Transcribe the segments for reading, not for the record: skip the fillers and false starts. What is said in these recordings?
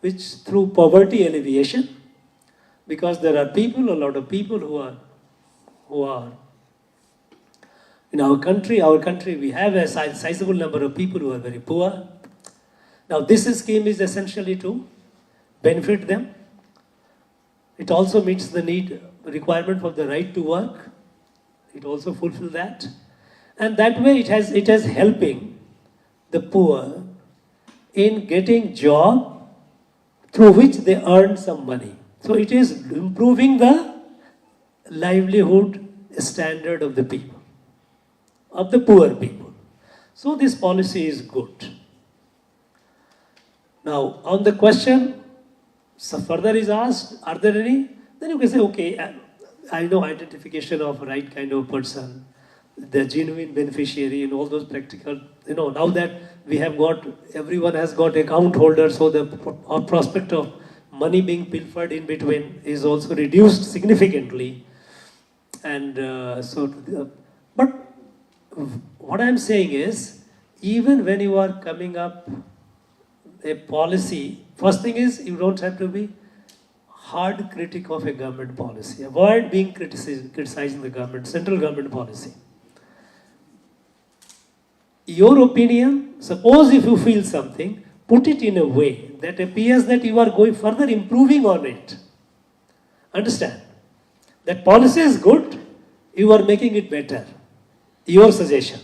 which through poverty alleviation, because there are people, a lot of people who are in our country we have a sizable number of people who are very poor. Now this scheme is essentially to benefit them. It also meets the requirement for the right to work. It also fulfills that. And that way it has helping the poor in getting job through which they earn some money. So it is improving the livelihood standard of the people, of the poor people. So this policy is good. Now on the question, so further is asked, are there any? Then you can say, okay, I know identification of right kind of person, the genuine beneficiary and all those practical, now that we have got, everyone has got account holder, so the prospect of money being pilfered in between is also reduced significantly. And but what I'm saying is, even when you are coming up a policy, first thing is you don't have to be hard critic of a government policy. Avoid being criticizing the government, central government policy. Your opinion, suppose if you feel something, put it in a way that appears that you are going further improving on it. Understand? That policy is good, you are making it better. Your suggestion.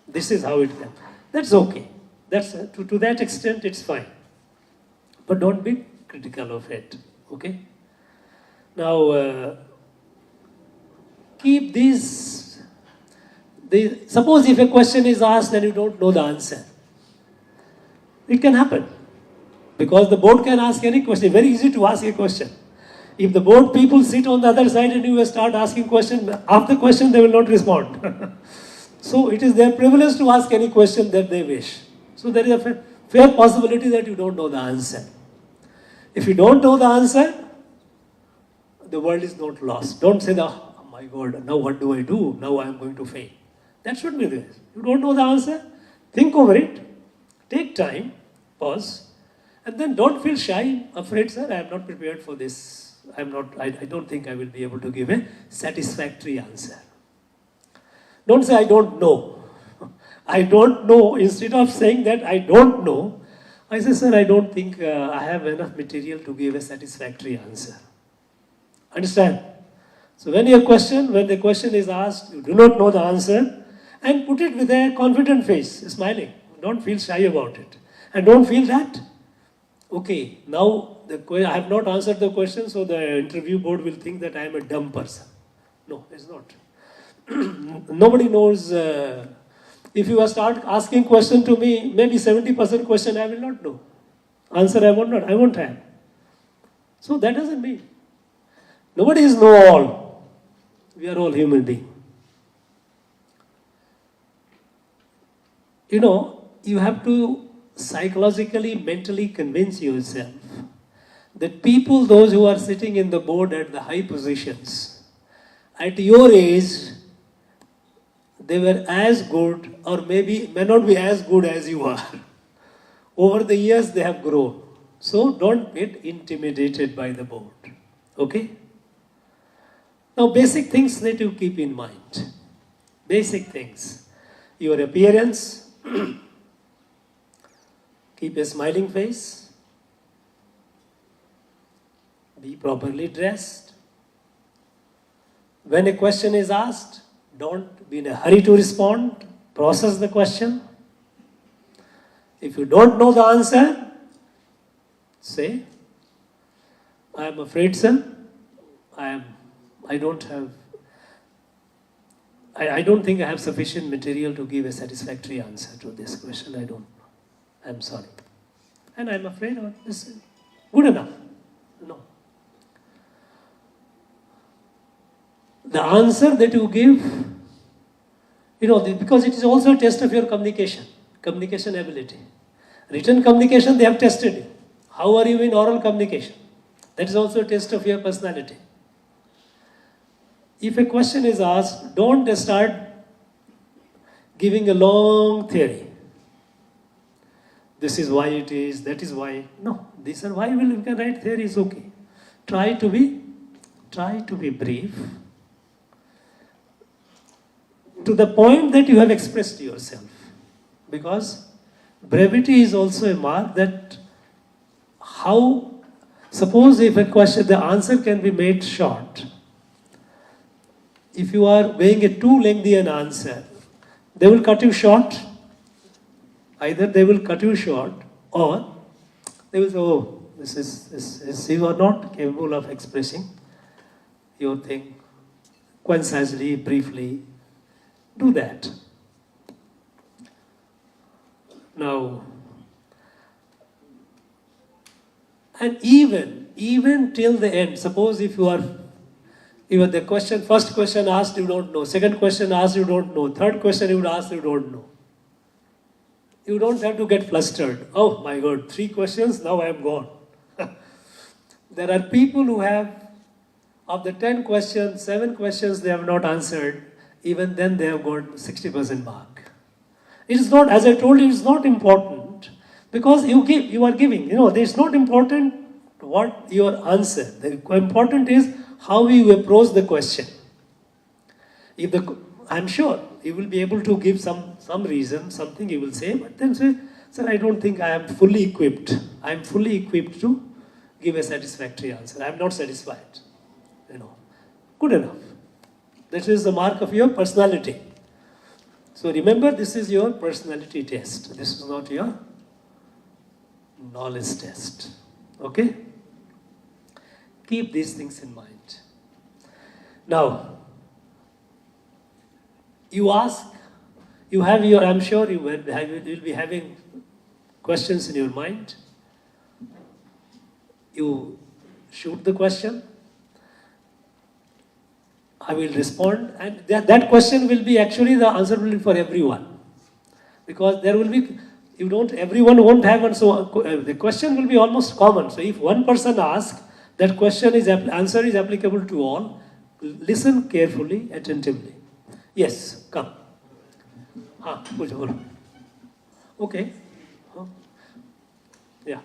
This is how it can. That's okay. That's to that extent it's fine. But don't be critical of it. Okay? Now, keep these. Suppose if a question is asked and you don't know the answer. It can happen. Because the board can ask any question. Very easy to ask a question. If the board people sit on the other side and you start asking questions, after question they will not respond. So it is their privilege to ask any question that they wish. So there is a fair possibility that you don't know the answer. If you don't know the answer, the world is not lost. Don't say, oh my God, now what do I do? Now I am going to fail. That should be this. You don't know the answer, think over it, take time, pause, and then don't feel shy, afraid, sir, I am not prepared for this. I don't think I will be able to give a satisfactory answer. Don't say, I don't know. I don't know. Instead of saying that I don't know, I say, sir, I don't think I have enough material to give a satisfactory answer. Understand? So when the question is asked, you do not know the answer, and put it with a confident face, smiling. Don't feel shy about it. And don't feel that, okay, now I have not answered the question, so the interview board will think that I am a dumb person. No, it's not. Nobody knows. If you start asking question to me, maybe 70% question I will not know. Answer I won't have. So that doesn't mean. Nobody is know-all. We are all human beings. You have to psychologically, mentally convince yourself that people, those who are sitting in the board at the high positions, at your age, they were as good, or maybe may not be as good as you are. Over the years, they have grown. So don't get intimidated by the board. Okay? Now, basic things that you keep in mind. Basic things. Your appearance. Keep a smiling face. Be properly dressed. When a question is asked, don't be in a hurry to respond. Process the question. If you don't know the answer, say, I am afraid, sir. I don't think I have sufficient material to give a satisfactory answer to this question. I'm sorry. And I'm afraid this is good enough. No. The answer that you give, because it is also a test of your communication ability. Written communication, they have tested you. How are you in oral communication? That is also a test of your personality. If a question is asked, don't start giving a long theory. this is why it is, that is why. No, these are why you can write theory is okay. Try to be brief, to the point that you have expressed yourself. Because brevity is also a mark that suppose if a question, the answer can be made short. If you are weighing a too lengthy an answer, they will cut you short. Either they will cut you short, or they will say, oh, you are not capable of expressing your thing concisely, briefly. Do that. Now, and even till the end, suppose if you are the question, first question asked, you don't know, second question asked, you don't know, third question you would ask, you don't know. You don't have to get flustered. Oh my God, 3 questions, now I am gone. There are people who have, of the 10 questions, 7 questions they have not answered, even then they have got 60% mark. It is not, as I told you, it is not important, because you are giving. It is not important what your answer. The important is how you approach the question. I'm sure you will be able to give some reason, something you will say, but then say, sir, I don't think I am fully equipped. I am fully equipped to give a satisfactory answer. I am not satisfied. Good enough. This is the mark of your personality. So remember, this is your personality test. This is not your knowledge test. Okay? Keep these things in mind. Now, you ask, I'm sure you will be having questions in your mind. You shoot the question. I will respond, and that question will be actually the answer will be for everyone. Because there will be, everyone won't have one, so the question will be almost common. So if one person asks, that answer is applicable to all. Listen carefully, attentively. Yes, come. Okay. Yeah.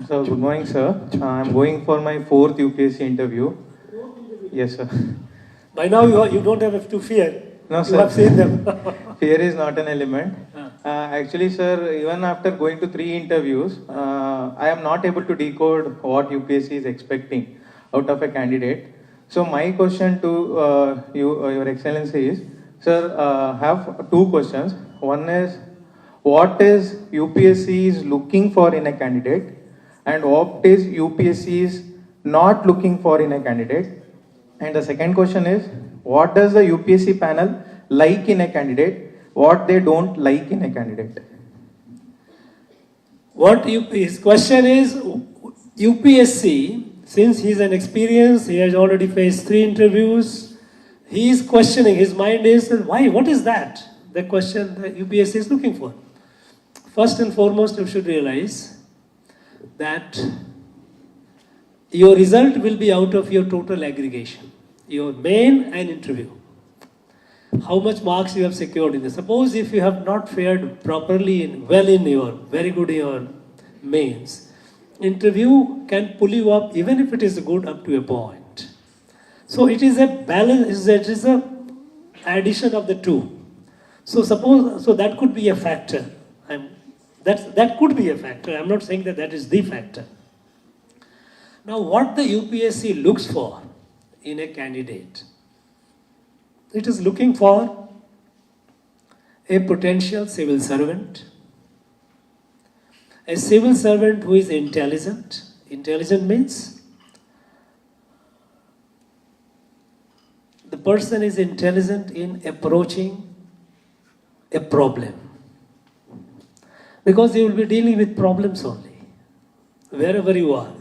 So, good morning, sir. I'm going for my 4th UPSC interview. Yes, sir. By now, you don't have to fear. No, you sir. have seen them. Fear is not an element. Actually, sir, even after going to 3 interviews, I am not able to decode what UPSC is expecting out of a candidate. So, my question to Your Excellency is, sir, have 2 questions. One is, what is UPSC is looking for in a candidate, and what is UPSC is not looking for in a candidate? And the second question is, what does the UPSC panel like in a candidate, what they don't like in a candidate? His question is, UPSC, since he is an experienced, he has already faced 3 interviews, he is questioning, his mind is, why, what is that? The question the UPSC is looking for. First and foremost, you should realize that your result will be out of your total aggregation, your main and interview. How much marks you have secured in this. Suppose if you have not fared properly very good in your mains, interview can pull you up, even if it is good, up to a point. So it is a balance, it is a addition of the 2. So that could be a factor. That could be a factor. I'm not saying that is the factor. Now, what the UPSC looks for in a candidate, it is looking for a potential civil servant, a civil servant who is intelligent. Intelligent means the person is intelligent in approaching a problem. Because you will be dealing with problems only. Wherever you are,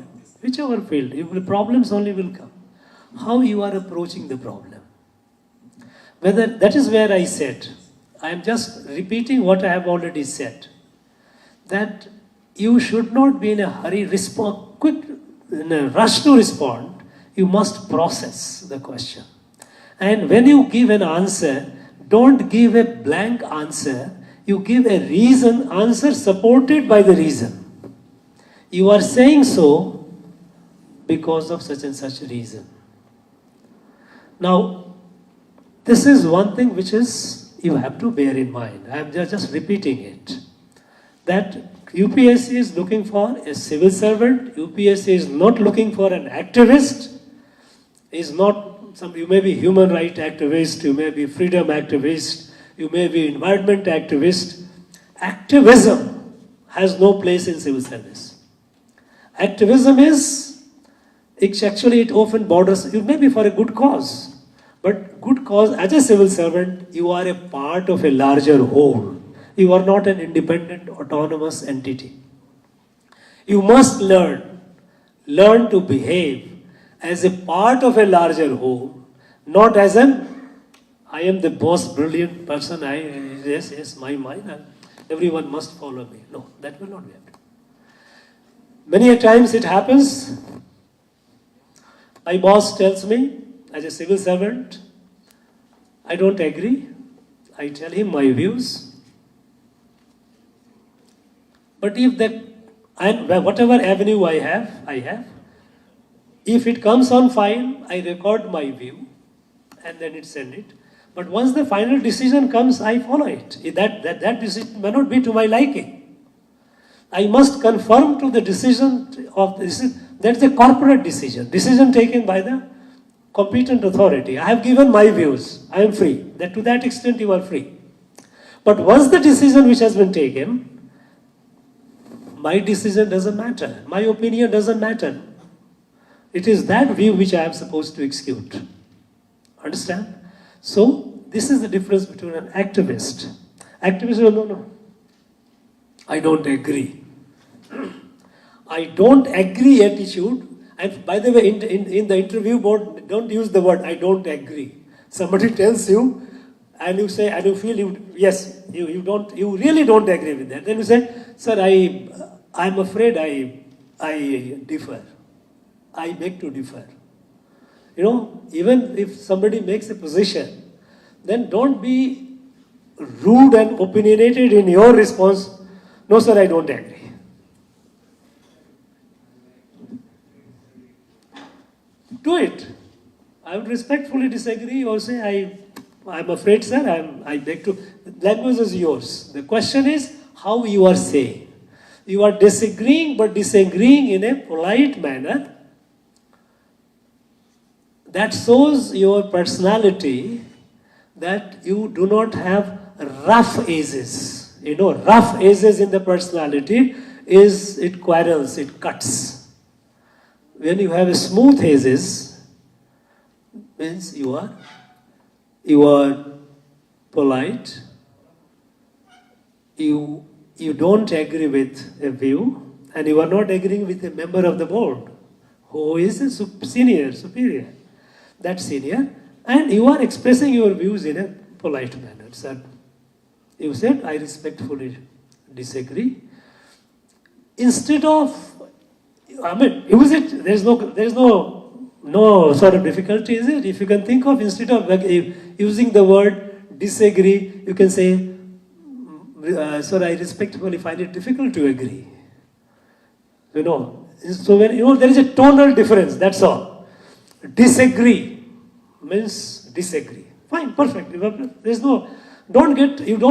whichever field, problems only will come. How you are approaching the problem. That is where I said, I am just repeating what I have already said, that you should not be in a hurry, in a rush to respond. You must process the question. And when you give an answer, don't give a blank answer. You give a reason, answer supported by the reason. You are saying so because of such and such reason. Now, this is one thing which is you have to bear in mind. I am just repeating it. That UPSC is looking for a civil servant. UPSC is not looking for an activist. Is not you may be human rights activist, you may be freedom activist, you may be environment activist. Activism has no place in civil service. Activism is, it often borders, it may be for a good cause, but good cause, as a civil servant, you are a part of a larger whole. You are not an independent, autonomous entity. You must learn to behave as a part of a larger whole, not as I am the most brilliant person, yes, my mind, everyone must follow me. No, that will not be happening. Many a times it happens, my boss tells me, as a civil servant, I don't agree. I tell him my views. But if whatever avenue I have, if it comes on file, I record my view and then send it. But once the final decision comes, I follow it. That decision may not be to my liking. I must conform to the decision of that's a corporate decision taken by the competent authority. I have given my views. I am free. To that extent, you are free. But once the decision which has been taken, my decision doesn't matter. My opinion doesn't matter. It is that view which I am supposed to execute. Understand? So, this is the difference between an activist. Activist, no. I don't agree. I don't agree attitude. And by the way, in the interview board, don't use the word I don't agree. Somebody tells you, and you say, and you feel you really don't agree with that. Then you say, sir, I'm afraid I differ. I beg to differ. Even if somebody makes a position, then don't be rude and opinionated in your response. No, sir, I don't agree. Do it. I would respectfully disagree or say, I'm afraid, sir, I beg to. Language is yours. The question is how you are saying. You are disagreeing, but disagreeing in a polite manner. That shows your personality, that you do not have rough edges. Rough edges in the personality it quarrels, it cuts. When you have a smooth edges, means you are polite, you don't agree with a view, and you are not agreeing with a member of the board who is a superior. That senior, and you are expressing your views in a polite manner. Sir, you said, I respectfully disagree. Instead of, use it, there's no sort of difficulty, is it? If you can think of, instead of using the word disagree, you can say, sir, I respectfully find it difficult to agree. So when, there is a tonal difference, that's all. Disagree means disagree. Fine, perfect. You don't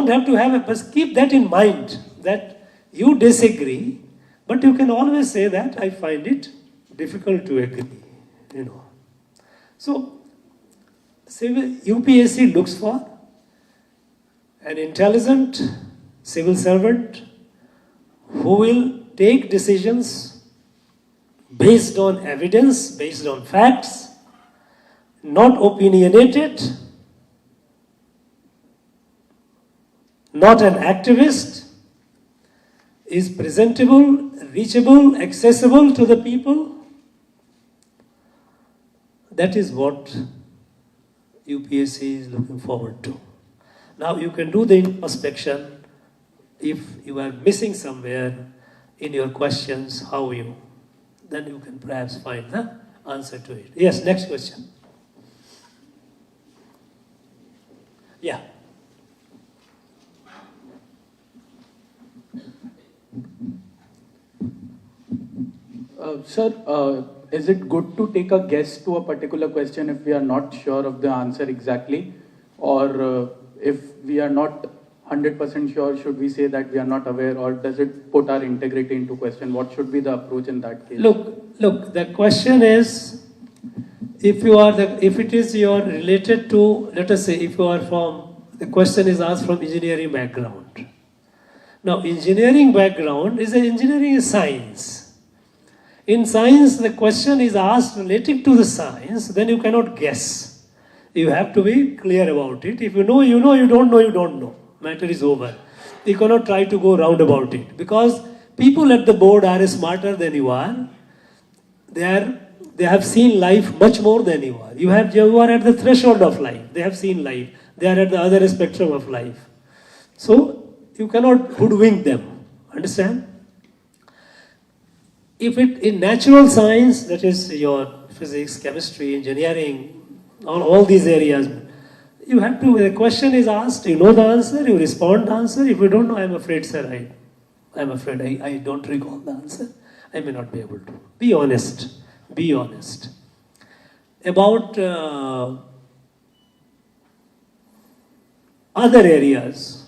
have to have but keep that in mind, that you disagree, but you can always say that I find it difficult to agree. So, UPSC looks for an intelligent civil servant who will take decisions based on evidence, based on facts, not opinionated, not an activist, is presentable, reachable, accessible to the people. That is what UPSC is looking forward to. Now you can do the introspection if you are missing somewhere in your questions, then you can perhaps find the answer to it. Yes, next question. Yeah. Sir, is it good to take a guess to a particular question if we are not sure of the answer exactly? Or if we are not 100% sure, should we say that we are not aware, or does it put our integrity into question? What should be the approach in that case? Look, the question is, if it is your related to, let us say, if you are from, the question is asked from engineering background. Now, engineering background engineering is science. In science, the question is asked relating to the science, then you cannot guess. You have to be clear about it. If you know, you know. You don't know, you don't know. Matter is over. You cannot try to go round about it. Because people at the board are smarter than you are. They have seen life much more than you are. You are at the threshold of life. They have seen life. They are at the other spectrum of life. So, you cannot hoodwink them. Understand? If it in natural science, that is your physics, chemistry, engineering, all these areas, you have to, the question is asked, you know the answer, you respond the answer. If you don't know, I'm afraid, sir, I'm afraid I don't recall the answer. I may not be able to. Be honest. Be honest. About other areas,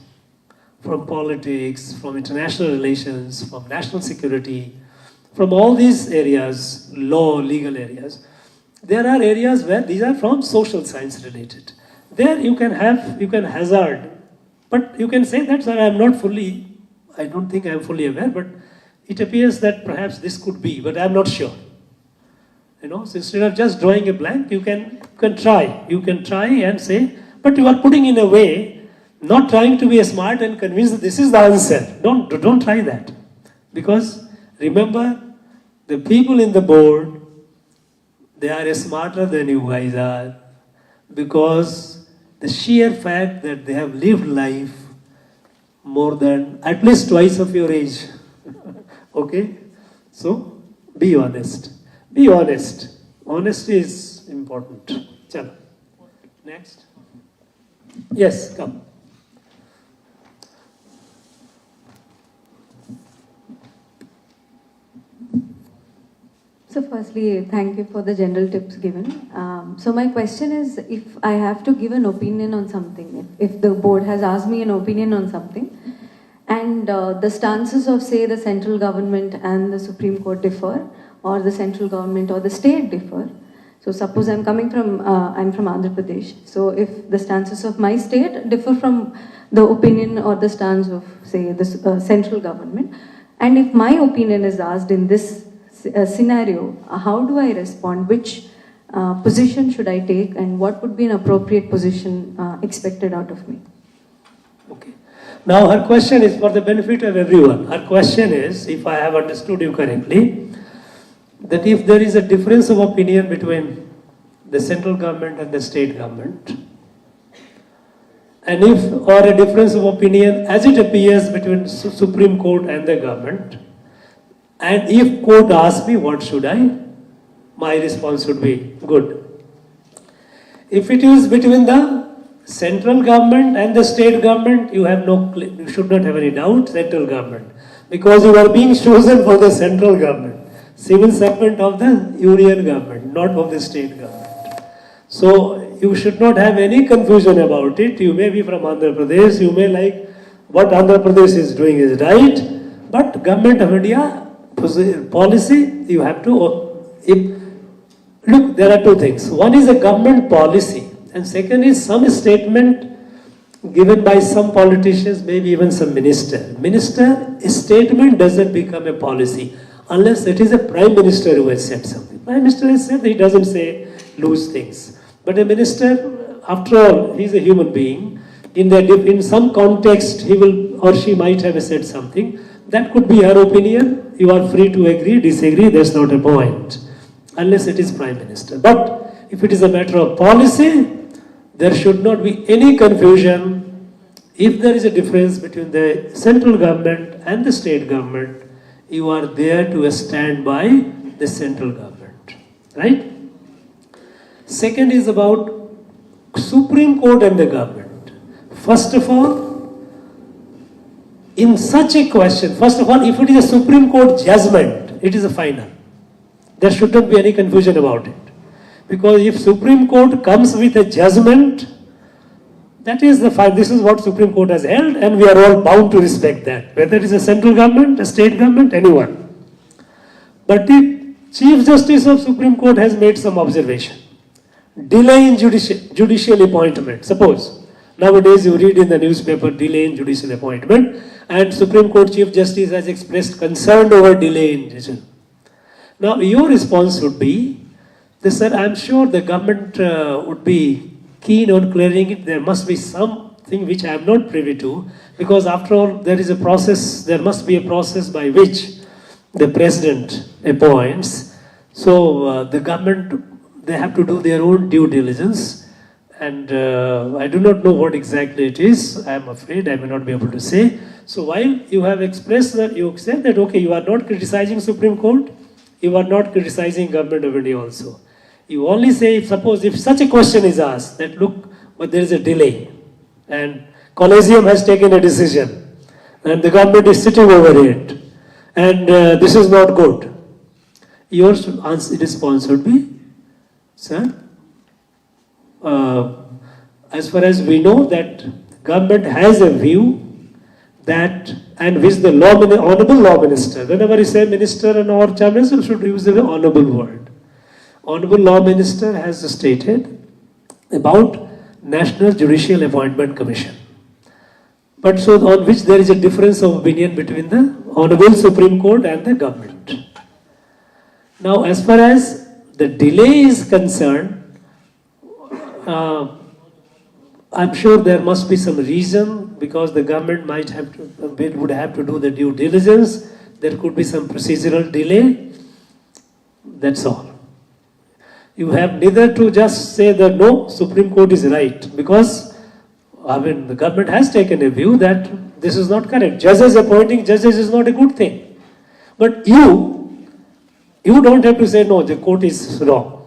from politics, from international relations, from national security, from all these areas, law, legal areas, there are areas where these are from social science related. There you can hazard, but you can say that, sir, I don't think I am fully aware, but it appears that perhaps this could be, but I am not sure. You know, so instead of just drawing a blank, you can try. You can try and say, but you are putting in a way, not trying to be smart and convinced that this is the answer. Don't try that. Because remember, the people in the board, they are smarter than you guys are, because the sheer fact that they have lived life more than at least twice of your age. Okay? So, be honest. Be honest. Honesty is important. Chalo. Next. Yes, come. So firstly, thank you for the general tips given. So my question is, if I have to give an opinion on something, if the board has asked me an opinion on something, and the stances of, say, the central government and the Supreme Court differ, or the central government or the state differ. So suppose I'm from Andhra Pradesh. So if the stances of my state differ from the opinion or the stance of, say, the central government, and if my opinion is asked in this scenario, how do I respond? Which position should I take, and what would be an appropriate position expected out of me? Okay. Now her question is for the benefit of everyone. Her question is, if I have understood you correctly, that if there is a difference of opinion between the central government and the state government, and or a difference of opinion as it appears between Supreme Court and the government, and if court asks me what should I, my response would be good. If it is between the central government and the state government, you should not have any doubt, central government, because you are being chosen for the central government, civil servant of the union government, not of the state government. So you should not have any confusion about it. You may be from Andhra Pradesh, you may like what Andhra Pradesh is doing is right, but government of India policy, you have to, look, there are two things. One is a government policy, and second is some statement given by some politicians, maybe even some minister. A statement doesn't become a policy unless it is a prime minister who has said something. Prime minister has said, he doesn't say loose things. But a minister, after all, he is a human being. In some context, he will or she might have said something. That could be her opinion. You are free to agree, disagree, that's not a point. Unless it is Prime Minister. But if it is a matter of policy, there should not be any confusion. If there is a difference between the central government and the state government, you are there to stand by the central government. Right? Second is about Supreme Court and the government. First of all, in such a question, first of all, if it is a Supreme Court judgment, it is a final. There shouldn't be any confusion about it. Because if Supreme Court comes with a judgment, that is the fact. This is what Supreme Court has held, and we are all bound to respect that. Whether it is a central government, a state government, anyone. But the Chief Justice of Supreme Court has made some observation. Delay in judicial appointment. Suppose, nowadays you read in the newspaper, delay in judicial appointment, and Supreme Court Chief Justice has expressed concern over delay in judicial. Now, your response would be, sir, I am sure the government would be keen on clearing it. There must be something which I am not privy to, because after all, there is a process, there must be a process by which the president appoints. So the government, they have to do their own due diligence, and I do not know what exactly it is. I am afraid I may not be able to say. So while you have expressed that, you said that, okay, you are not criticizing Supreme Court, you are not criticizing Government of India also. You only say, suppose if such a question is asked, that look, but there is a delay, and Collegium has taken a decision, and the government is sitting over it, and this is not good. Your response would be, sir, as far as we know that government has a view that, and which the honorable law minister, whenever you say minister and or chief minister, should use the honorable word. Honorable Law Minister has stated about National Judicial Appointment Commission. But so on which there is a difference of opinion between the Honorable Supreme Court and the government. Now, as far as the delay is concerned, I'm sure there must be some reason, because the government might have to, would have to do the due diligence. There could be some procedural delay. That's all. You have neither to just say that no, Supreme Court is right, because the government has taken a view that this is not correct. Judges appointing judges is not a good thing. But you don't have to say no, the court is wrong.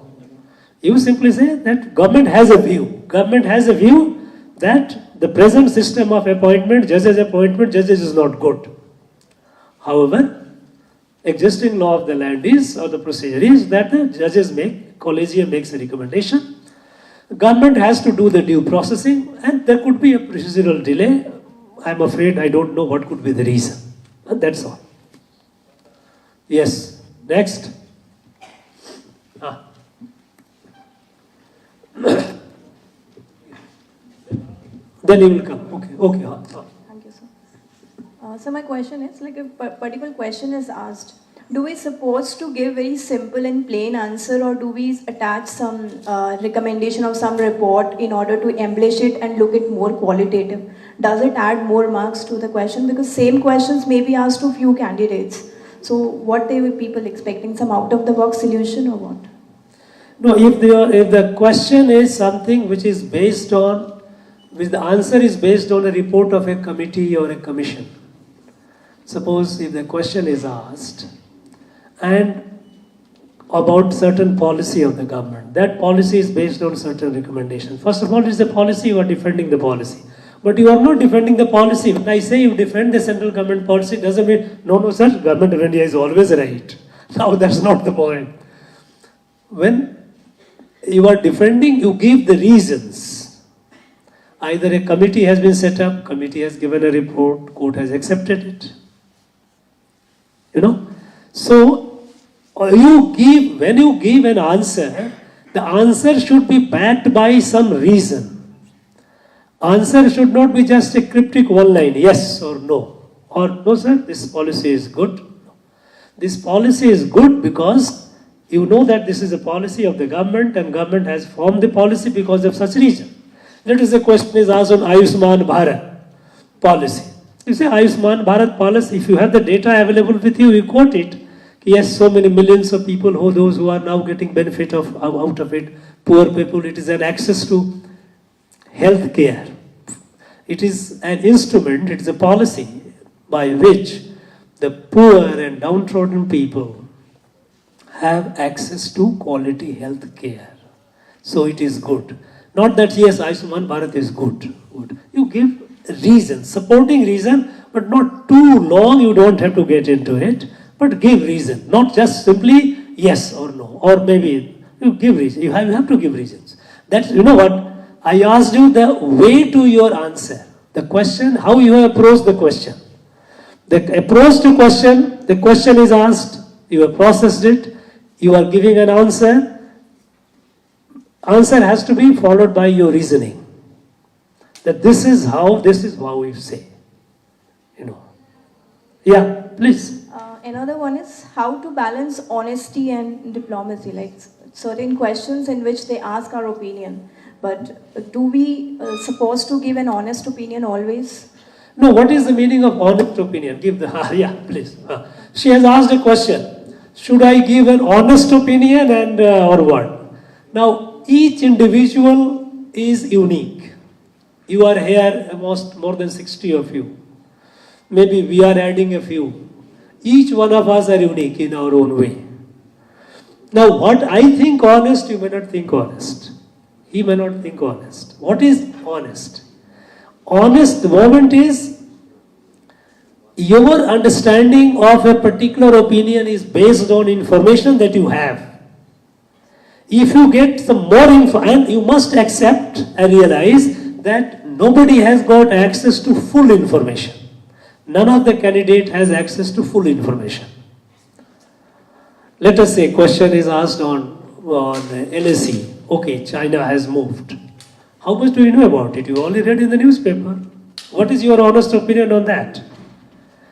You simply say that government has a view. Government has a view that the present system of appointment, judges is not good. However, existing law of the land is, or the procedure is, that the judges Collegium makes a recommendation. The government has to do the due processing, and there could be a procedural delay. I'm afraid I don't know what could be the reason. And that's all. Yes. Next. Then he will come. Okay. Thank you, sir. So my question is, like, if a particular question is asked, do we supposed to give very simple and plain answer, or do we attach some recommendation of some report in order to embellish it and look it more qualitative? Does it add more marks to the question? Because same questions may be asked to few candidates. So what they were people expecting, some out of the box solution or what? No, if the question is something which is based on, which the answer is based on a report of a committee or a commission. Suppose if the question is asked and about certain policy of the government, that policy is based on certain recommendations. First of all, it is a policy, you are defending the policy. But you are not defending the policy. When I say you defend the central government policy, doesn't mean, no sir, government of India is always right. Now that's not the point. When you are defending, you give the reasons. Either a committee has been set up, committee has given a report, court has accepted it. So when you give an answer, the answer should be backed by some reason. Answer should not be just a cryptic one line, yes or no. Or no sir, this policy is good. This policy is good because you know that this is a policy of the government, and government has formed the policy because of such reason. That is the question is asked on Ayushman Bharat policy. You say Ayushman Bharat policy, if you have the data available with you, you quote it. Yes, so many millions of people, those who are now getting benefit out of it, poor people, it is an access to health care. It is an instrument, it is a policy by which the poor and downtrodden people have access to quality health care. So it is good. Not that yes, Ayushman Bharat is good. You give reason, supporting reason, but not too long, you don't have to get into it, but give reason. Not just simply yes or no, or maybe you give reason. You have to give reasons. That's, you know what? I asked you the way to your answer. The question, how you have approached the question. The approach to question, the question is asked, you have processed it, you are giving an answer. Answer has to be followed by your reasoning. That this is how you say. You know. Yeah, please. Another one is how to balance honesty and diplomacy, like certain questions in which they ask our opinion. But do we supposed to give an honest opinion always? No, what is the meaning of honest opinion? Give the, yeah, please. She has asked a question. Should I give an honest opinion and or what? Now, each individual is unique. You are here, almost more than 60 of you. Maybe we are adding a few. Each one of us are unique in our own way. Now, what I think honest, you may not think honest. He may not think honest. What is honest? Honest, the moment is your understanding of a particular opinion is based on information that you have. If you get some more info, and you must accept and realize that nobody has got access to full information. None of the candidate has access to full information. Let us say question is asked on LSE. Okay, China has moved. How much do you know about it? You only read in the newspaper. What is your honest opinion on that?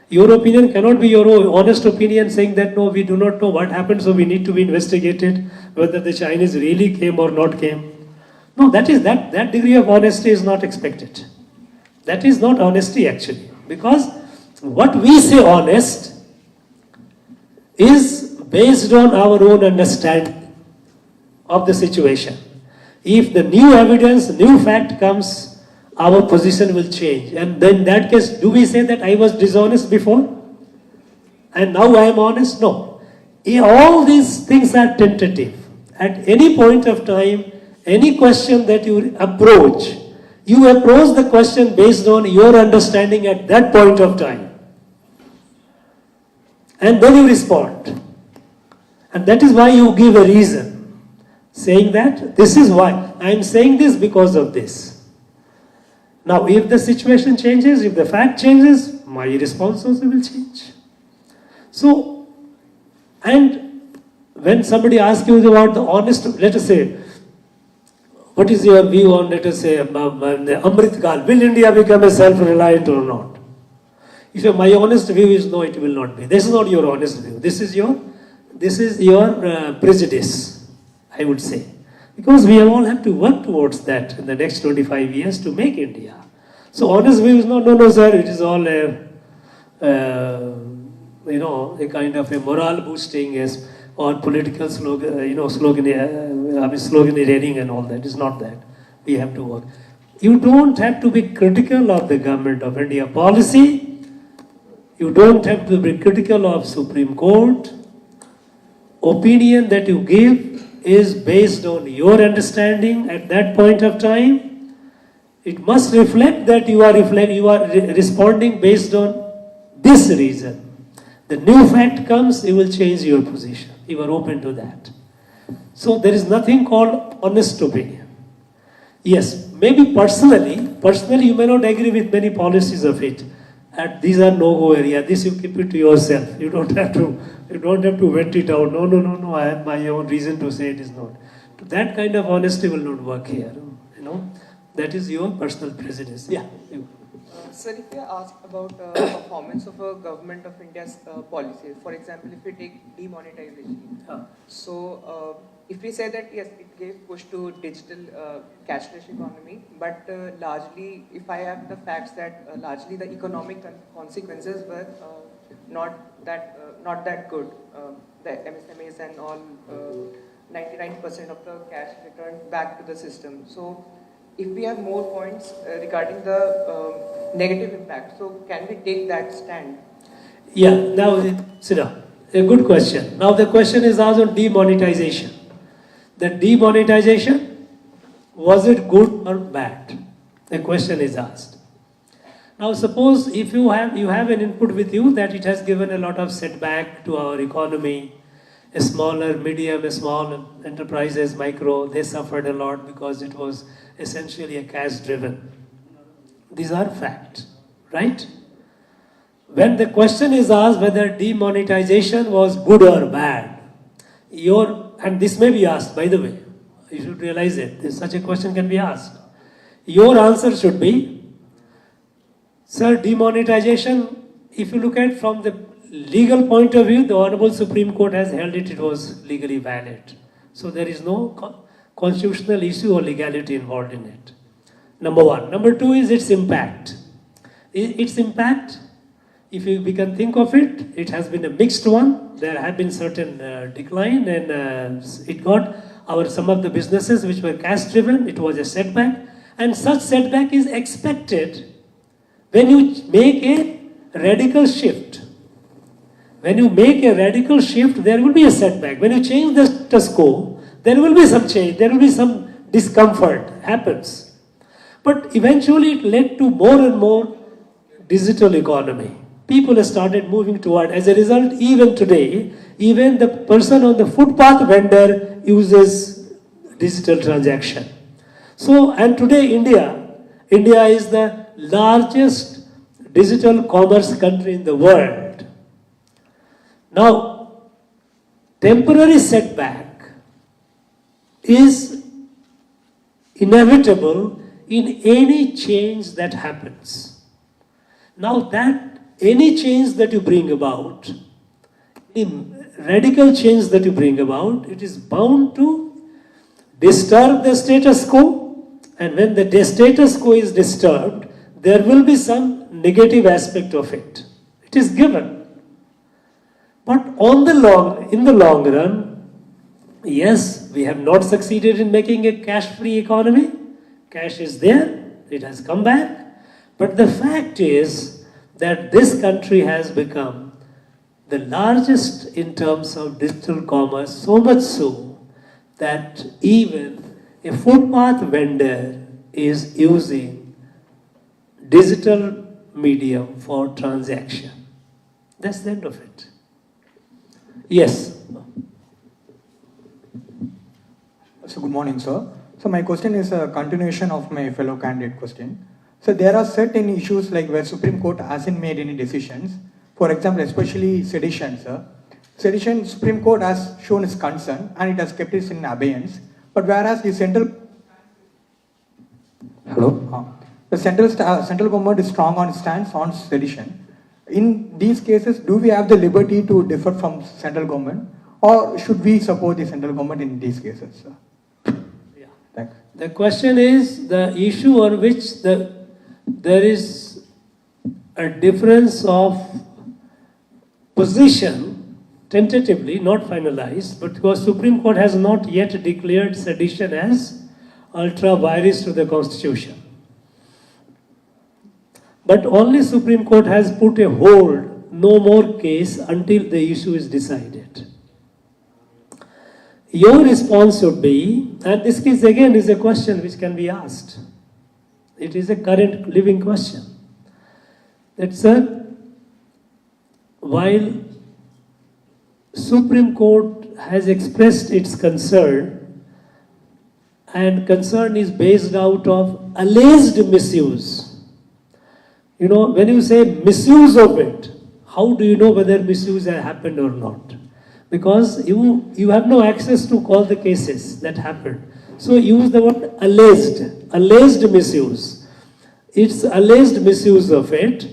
Your opinion cannot be your own honest opinion saying that no, we do not know what happened, so we need to be investigated whether the Chinese really came or not came. No, that degree of honesty is not expected. That is not honesty actually. Because what we say honest is based on our own understanding of the situation. If the new evidence, new fact comes, our position will change. And then in that case, do we say that I was dishonest before and now I am honest? No. All these things are tentative. At any point of time, any question that you approach the question based on your understanding at that point of time. And then you respond. And that is why you give a reason. Saying that this is why I am saying this because of this. Now, if the situation changes, if the fact changes, my response also will change. So, and when somebody asks you about the honest, let us say, what is your view on, let us say, the Amrit Kal, will India become a self-reliant or not? If my honest view is no, it will not be. This is not your honest view. This is your prejudice. I would say. Because we all have to work towards that in the next 25 years to make India. So honest view is no, sir, it is all a kind of a morale boosting or political sloganeering and all that. It's not that. We have to work. You don't have to be critical of the government of India policy. You don't have to be critical of Supreme Court. Opinion that you give is based on your understanding at that point of time. It must reflect that you are responding based on this reason. The new fact comes, you will change your position. You are open to that. So there is nothing called honest opinion. Yes, maybe personally you may not agree with many policies of it. And these are no-go area. This you keep it to yourself. You don't have to vent it out. No, I have my own reason to say it is not. That kind of honesty will not work here. That is your personal prejudice. Yeah. Sir, if we are asked about performance of a government of India's policy, for example, if we take demonetization, so if we say that yes, it gave push to digital cashless economy, but largely, if I have the facts that largely the economic consequences were not that good, the MSMEs and all, 99% of the cash returned back to the system. So if we have more points regarding the negative impact, so can we take that stand? Yeah, now, Siddha, a good question. Now the question is asked on demonetization. The demonetization, was it good or bad? The question is asked. Now suppose if you have an input with you that it has given a lot of setback to our economy, a smaller, medium, a small enterprises, micro, they suffered a lot because it was essentially a cash driven. These are facts, right? When the question is asked whether demonetization was good or bad, and this may be asked, by the way, you should realize it, such a question can be asked. Your answer should be, sir, demonetization, if you look at from the legal point of view, the Honorable Supreme Court has held it was legally valid. So there is no constitutional issue or legality involved in it. Number one. Number two is its impact. Its impact, if we can think of it, it has been a mixed one. There have been certain decline, and it got some of the businesses which were cash driven, it was a setback, and such setback is expected when you make a radical shift. When you make a radical shift, there will be a setback. When you change the status quo, there will be some change, there will be some discomfort, happens. But eventually it led to more and more digital economy. People started moving toward, as a result, even today, even the person on the footpath vendor uses digital transaction. So, and today India is the largest digital commerce country in the world. Now, temporary setback is inevitable in any change that happens. Now that any change that you bring about, any radical change that you bring about, it is bound to disturb the status quo, and when the status quo is disturbed, there will be some negative aspect of it. It is given. But in the long run, yes, we have not succeeded in making a cash-free economy. Cash is there, it has come back. But the fact is that this country has become the largest in terms of digital commerce, so much so that even a footpath vendor is using digital medium for transaction. That's the end of it. Yes. So good morning, sir. So my question is a continuation of my fellow candidate question. So there are certain issues like where Supreme Court hasn't made any decisions. For example, especially sedition, sir. Sedition, Supreme Court has shown its concern and it has kept it in abeyance. But whereas the central government is strong on its stance on sedition. In these cases, do we have the liberty to differ from central government, or should we support the central government in these cases, sir? Yeah. Thanks. The question is the issue on which there is a difference of position, tentatively, not finalized, but because Supreme Court has not yet declared sedition as ultra vires to the Constitution. But only Supreme Court has put a hold, no more case until the issue is decided. Your response should be, and this case again is a question which can be asked. It is a current living question. That, sir, while Supreme Court has expressed its concern, and concern is based out of alleged misuse. You know, when you say misuse of it, how do you know whether misuse has happened or not? Because you have no access to all the cases that happened. So use the word alleged misuse. It's alleged misuse of it,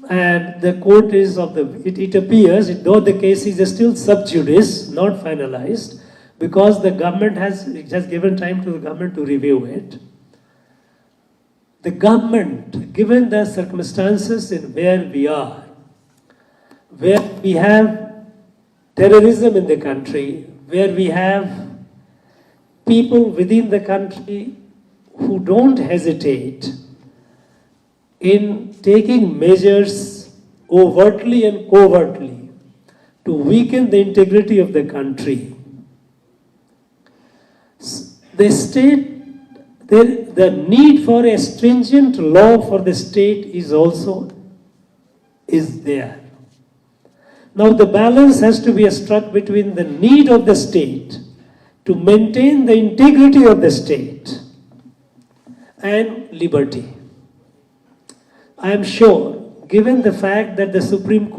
and the court is it appears, though the case is still sub judice, not finalized, because the government has given time to the government to review it. The government, given the circumstances in where we are, where we have terrorism in the country, where we have people within the country who don't hesitate in taking measures overtly and covertly to weaken the integrity of the country. The state, the need for a stringent law for the state is there. Now the balance has to be struck between the need of the state to maintain the integrity of the state and liberty. I am sure, given the fact that the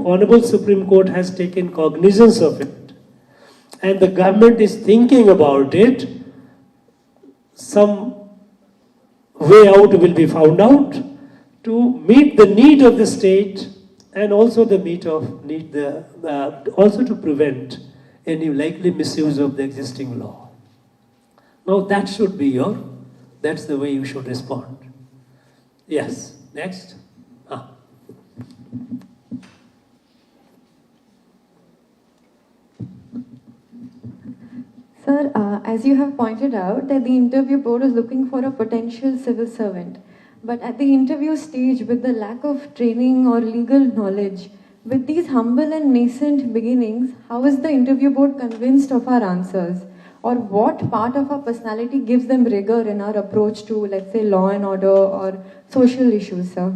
Honorable Supreme Court has taken cognizance of it, and the government is thinking about it, some way out will be found out to meet the need of the state and also also to prevent any likely misuse of the existing law. Now that should be that's the way you should respond. Yes, next. Sir, as you have pointed out, that the interview board is looking for a potential civil servant. But at the interview stage, with the lack of training or legal knowledge, with these humble and nascent beginnings, how is the interview board convinced of our answers? Or what part of our personality gives them rigor in our approach to, let's say, law and order or social issues, sir?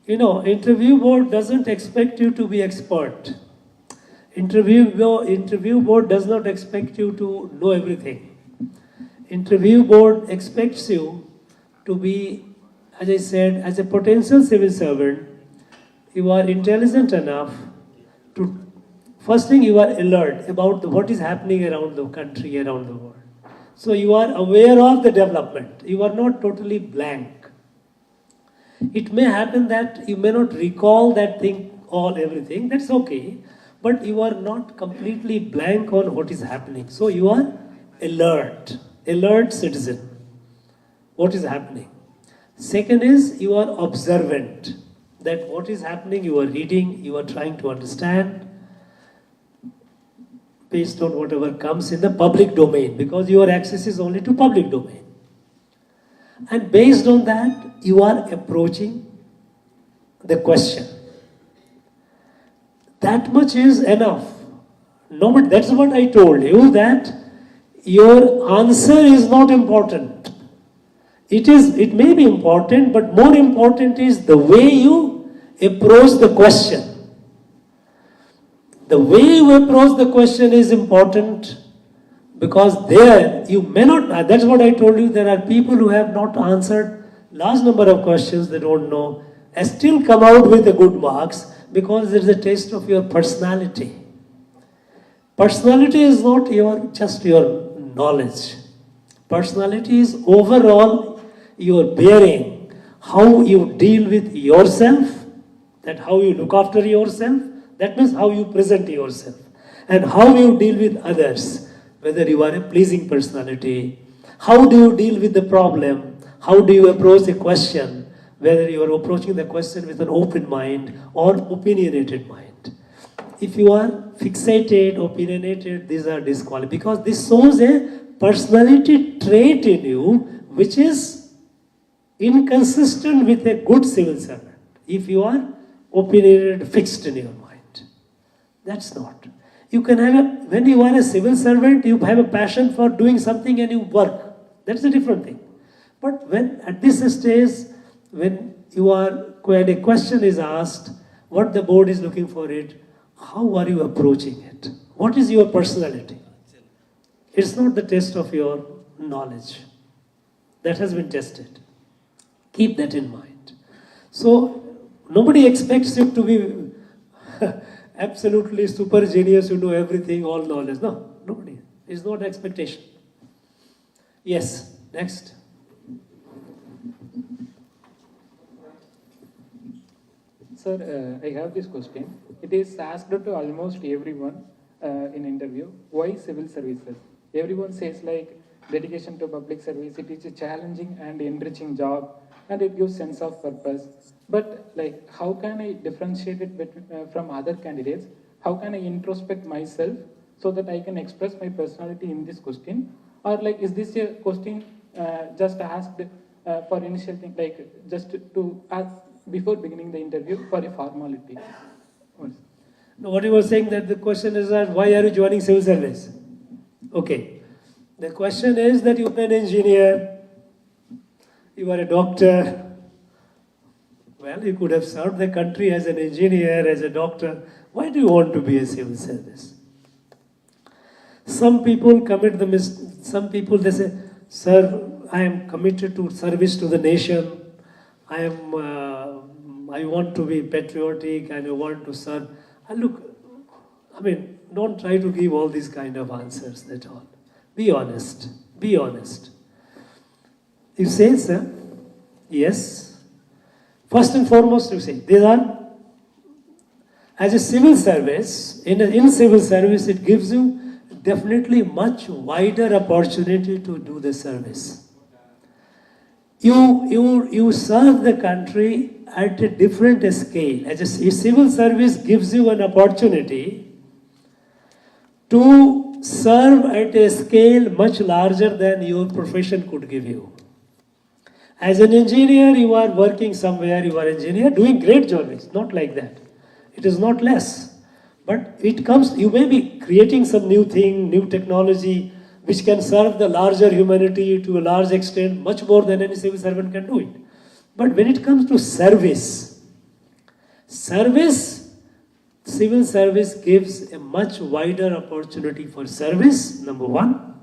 Interview board doesn't expect you to be expert. Interview board does not expect you to know everything. Interview board expects you to be, as I said, as a potential civil servant, you are intelligent enough to, first thing, you are alert about what is happening around the country, around the world. So you are aware of the development. You are not totally blank. It may happen that you may not recall that thing, everything, that's okay. But you are not completely blank on what is happening. So you are alert citizen. What is happening? Second is you are observant. That what is happening, you are reading, you are trying to understand based on whatever comes in the public domain, because your access is only to public domain. And based on that, you are approaching the question. That much is enough. No, but that's what I told you, that your answer is not important. It may be important, but more important is the way you approach the question. The way you approach the question is important, because there you may not, that's what I told you, there are people who have not answered large number of questions they don't know, and still come out with the good marks, because there is a taste of your personality. Personality is not just your knowledge. Personality is overall your bearing, how you deal with yourself, that how you look after yourself, that means how you present yourself, and how you deal with others, whether you are a pleasing personality, how do you deal with the problem, how do you approach a question, whether you are approaching the question with an open mind or opinionated mind. If you are fixated, opinionated, these are disqualified, because this shows a personality trait in you which is inconsistent with a good civil servant. If you are opinionated, fixed in your mind, that's not. You can have when you are a civil servant, you have a passion for doing something and you work. That's a different thing. But when at this stage, when a question is asked, what the board is looking for it, how are you approaching it? What is your personality? It's not the test of your knowledge. That has been tested. Keep that in mind. So, nobody expects you to be absolutely super genius, you know everything, all knowledge. No, nobody. It's not expectation. Yes, next. Sir, I have this question. It is asked to almost everyone in interview. Why civil services? Everyone says like dedication to public service. It is a challenging and enriching job, and it gives sense of purpose. But like, how can I differentiate it from other candidates? How can I introspect myself so that I can express my personality in this question? Or like, is this a question just asked for initial thing, like just to ask before beginning the interview for a formality? No, what you were saying, that the question is that why are you joining civil service? Okay. The question is that you are an engineer, you are a doctor, well, you could have served the country as an engineer, as a doctor. Why do you want to be a civil service? Some people commit the mistake. Some people, they say, sir, I am committed to service to the nation. I want to be patriotic and I want to serve. And look, I mean, don't try to give all these kind of answers at all. Be honest. Be honest. You say, sir, yes. First and foremost, you say, these are, as a civil service, in civil service, it gives you definitely much wider opportunity to do the service. You serve the country at a different scale. As a civil service gives you an opportunity to serve at a scale much larger than your profession could give you. As an engineer, you are working somewhere, you are an engineer, doing great job. It's not like that. It is not less. But it comes, you may be creating some new thing, new technology, which can serve the larger humanity to a large extent, much more than any civil servant can do it. But when it comes to service, civil service gives a much wider opportunity for service, number one.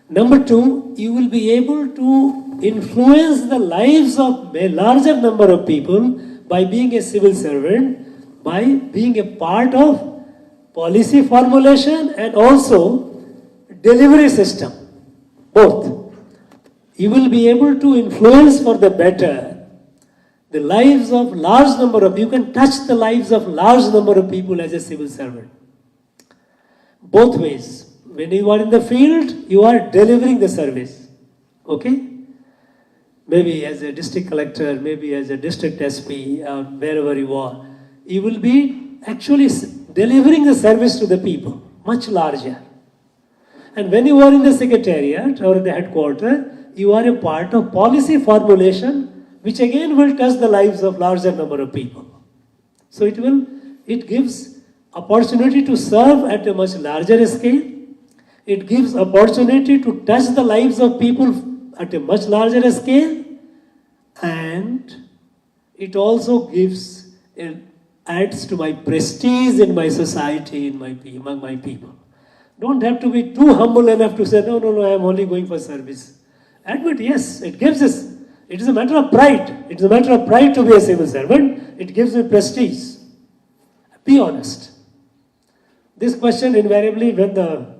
Number two, you will be able to influence the lives of a larger number of people by being a civil servant, by being a part of policy formulation and also delivery system, both. You will be able to influence for the better the lives of large number of, you can touch the lives of large number of people as a civil servant. Both ways. When you are in the field, you are delivering the service. Okay? Maybe as a district collector, maybe as a district SP, wherever you are. You will be actually delivering the service to the people, much larger. And when you are in the secretariat or the headquarters, you are a part of policy formulation, which again will touch the lives of larger number of people. So it gives opportunity to serve at a much larger scale. It gives opportunity to touch the lives of people at a much larger scale. And it also adds to my prestige in my society, among my people. Don't have to be too humble enough to say, no, I am only going for service. Admit, yes, it gives us. It is a matter of pride. It is a matter of pride to be a civil servant. It gives me prestige. Be honest. This question invariably, when the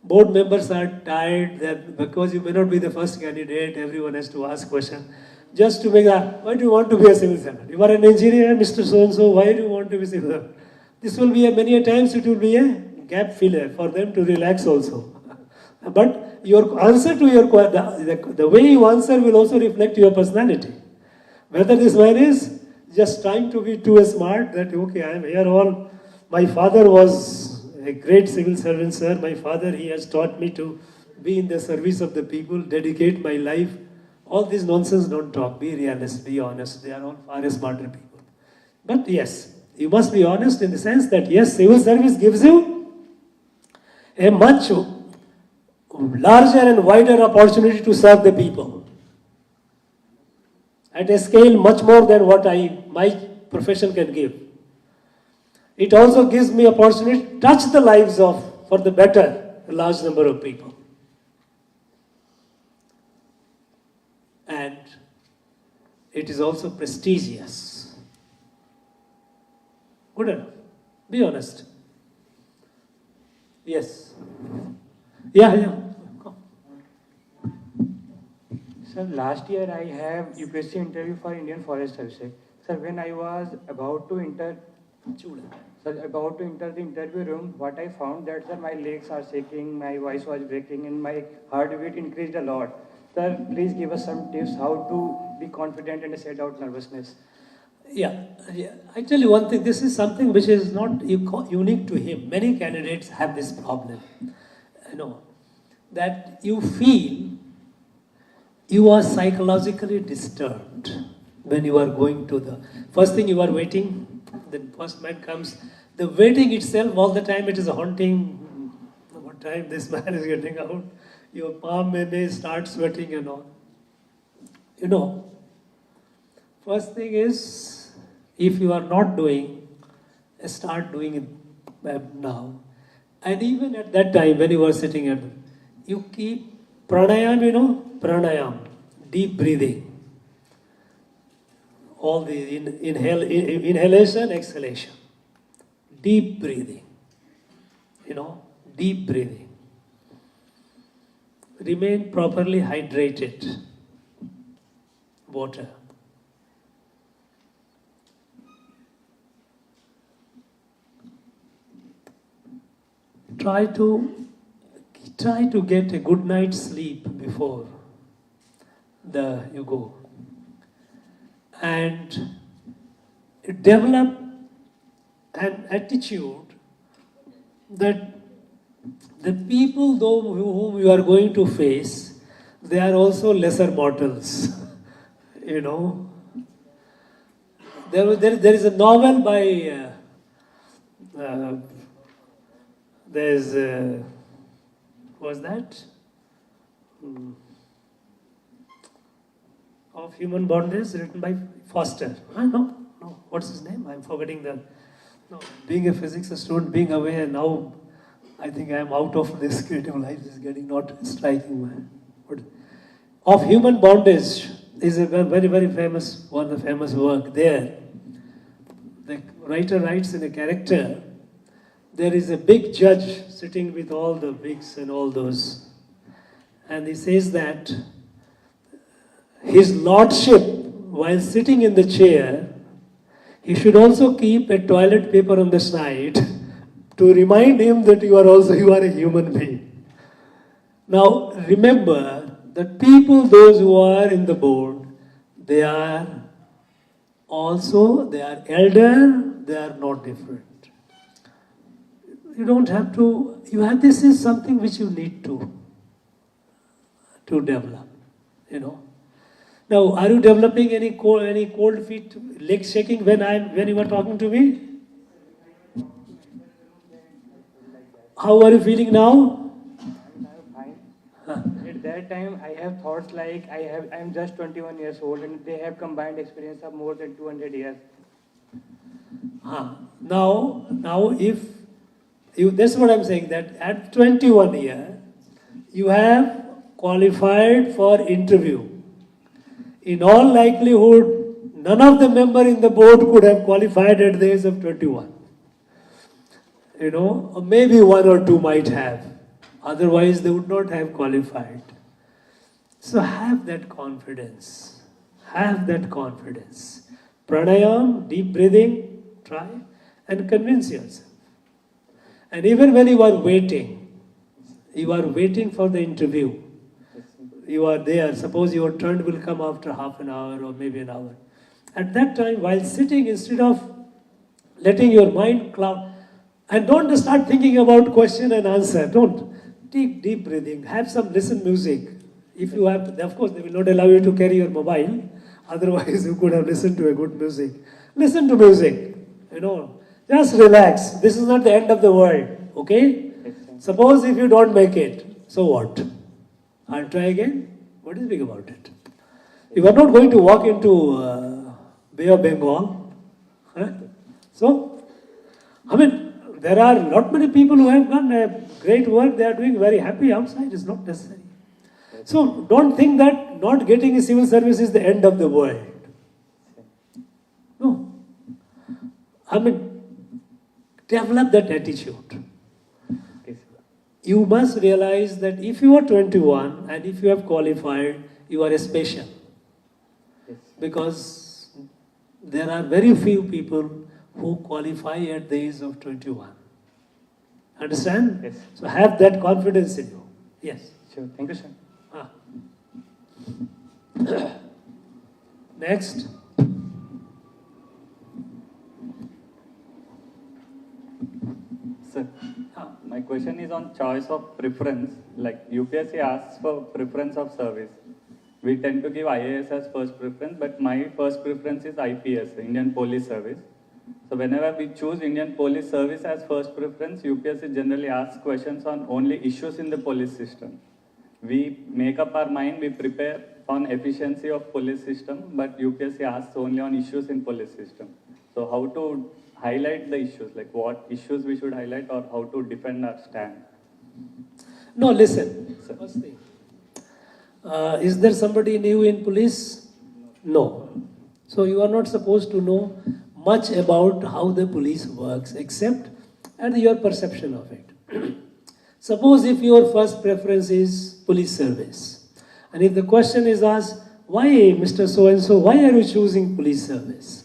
board members are tired, that because you may not be the first candidate, everyone has to ask question. Just to make that, why do you want to be a civil servant? You are an engineer, Mr. So-and-so, why do you want to be a civil servant? This will be many times it will be a gap filler for them to relax also. But your answer to the way you answer will also reflect your personality. Whether this man is just trying to be too smart, that okay, I am here all, my father was a great civil servant, sir. My father, he has taught me to be in the service of the people, dedicate my life. All this nonsense don't talk. Be realist, be honest. They are all far smarter people. But yes, you must be honest in the sense that yes, civil service gives you a much larger and wider opportunity to serve the people at a scale much more than what my profession can give. It also gives me opportunity to touch the lives of, for the better, a large number of people. And it is also prestigious. Good enough. Be honest. Yes. Yeah. Sir, last year I have UPSC interview for Indian Forest Service. Sir, when I was about to enter the interview room, what I found that sir, my legs are shaking, my voice was breaking, and my heartbeat increased a lot. Sir, please give us some tips how to be confident and set out nervousness. Yeah. I tell you one thing, this is something which is not unique to him. Many candidates have this problem. That you feel you are psychologically disturbed when you are going to the first thing, you are waiting, the first man comes. The waiting itself, all the time it is haunting. What time this man is getting out? Your palm may start sweating and all. First thing is, if you are not doing, start doing it now. And even at that time, when you were sitting at, you keep pranayam, pranayam, deep breathing. All the inhalation, exhalation. Deep breathing. Deep breathing. Remain properly hydrated. Water. Try to get a good night's sleep before you go. And develop an attitude that the people whom you are going to face, they are also lesser mortals. There is a novel by what's that? Of Human Bondage, written by Foster. No, what's his name? I'm forgetting being a physics student, being away, and now I think I'm out of this creative life. Is getting not striking. Of Human Bondage is a very, very famous work. There, the writer writes in a character. There is a big judge sitting with all the bigs and all those. And he says that his lordship, while sitting in the chair, he should also keep a toilet paper on the side to remind him that you are a human being. Now, remember that people, those who are in the board, they are elder, they are not different. You don't have to, this is something which you need to develop, Now, are you developing any cold feet, legs shaking when you were talking to me? How are you feeling now? I'm fine. At that time, I have thoughts like I'm just 21 years old and they have combined experience of more than 200 years. Now, that's what I'm saying, that at 21 years, you have qualified for interview. In all likelihood, none of the members in the board could have qualified at the age of 21. Or maybe one or two might have. Otherwise, they would not have qualified. So have that confidence. Have that confidence. Pranayam, deep breathing, try and convince yourself. And even when you are waiting for the interview, you are there, suppose your turn will come after half an hour or maybe an hour. At that time, while sitting, instead of letting your mind cloud, and don't start thinking about question and answer, don't. Take deep breathing, have some listen music. If you have, of course, they will not allow you to carry your mobile, otherwise you could have listened to a good music. Listen to music, just relax. This is not the end of the world, okay? Suppose if you don't make it, so what? I'll try again. What is big about it? You are not going to walk into Bay of Bengal. Huh? So, there are not many people who have done a great work. They are doing very happy outside. It's not necessary. So, don't think that not getting a civil service is the end of the world. No. Develop that attitude. You must realize that if you are 21 and if you have qualified, you are special. Because there are very few people who qualify at the age of 21. Understand? Yes. So have that confidence in you. Yes. Sure. Thank you, sir. Next. Sir, my question is on choice of preference. Like UPSC asks for preference of service. We tend to give IAS as first preference, but my first preference is IPS, Indian Police Service. So whenever we choose Indian Police Service as first preference, UPSC generally asks questions on only issues in the police system. We make up our mind, we prepare on efficiency of police system, but UPSC asks only on issues in police system. So how to highlight the issues, like what issues we should highlight or how to defend our stand? No, listen. First thing. Is there somebody new in police? No. So you are not supposed to know much about how the police works, except and your perception of it. Suppose if your first preference is police service, and if the question is asked, why Mr. So-and-so, why are you choosing police service?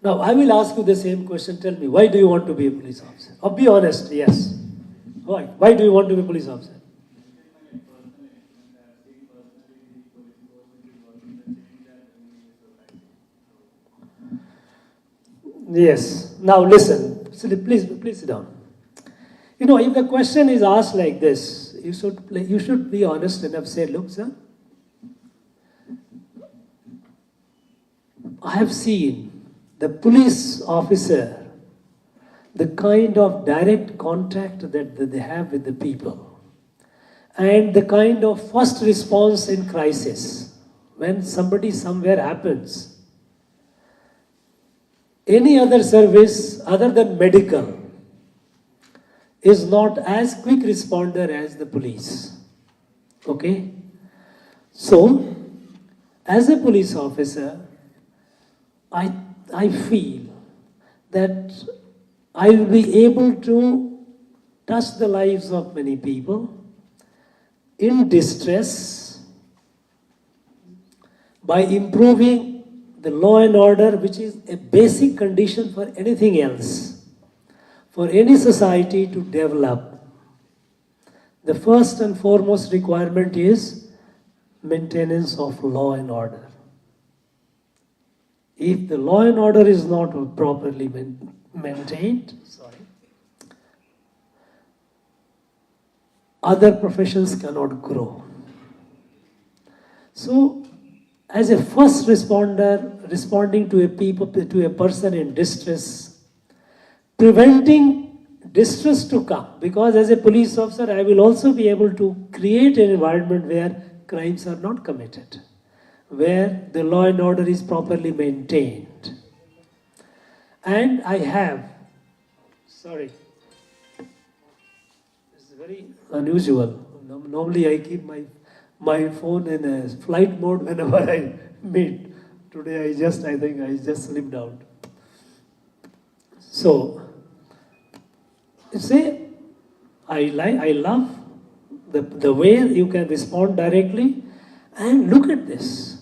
Now I will ask you the same question, tell me, why do you want to be a police officer? Or be honest, yes. Why? Why do you want to be a police officer? Yes. Now listen. Please sit down. You know, if the question is asked like this, you should be honest enough. Say, look, sir, I have seen the police officer, the kind of direct contact that they have with the people, and the kind of first response in crisis when somebody somewhere happens. Any other service other than medical is not as quick responder as the police. Okay? So, as a police officer, I feel that I will be able to touch the lives of many people in distress by improving the law and order, which is a basic condition for anything else, for any society to develop. The first and foremost requirement is maintenance of law and order. If the law and order is not properly maintained, other professions cannot grow. So, as a first responder, responding to a person in distress, preventing distress to come, because as a police officer, I will also be able to create an environment where crimes are not committed, where the law and order is properly maintained. And I have, this is very unusual. Normally I keep my phone in a flight mode whenever I meet. Today I think I just slipped out. So, say, I love the way you can respond directly, and look at this.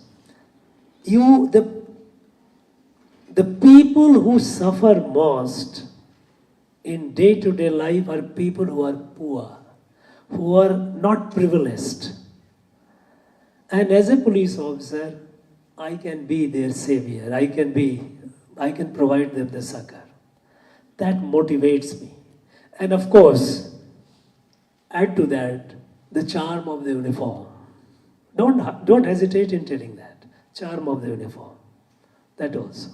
The people who suffer most in day-to-day life are people who are poor, who are not privileged. And as a police officer, I can be their savior. I can provide them the succor. That motivates me. And of course, add to that the charm of the uniform. Don't hesitate in telling that. Charm of the uniform. That also.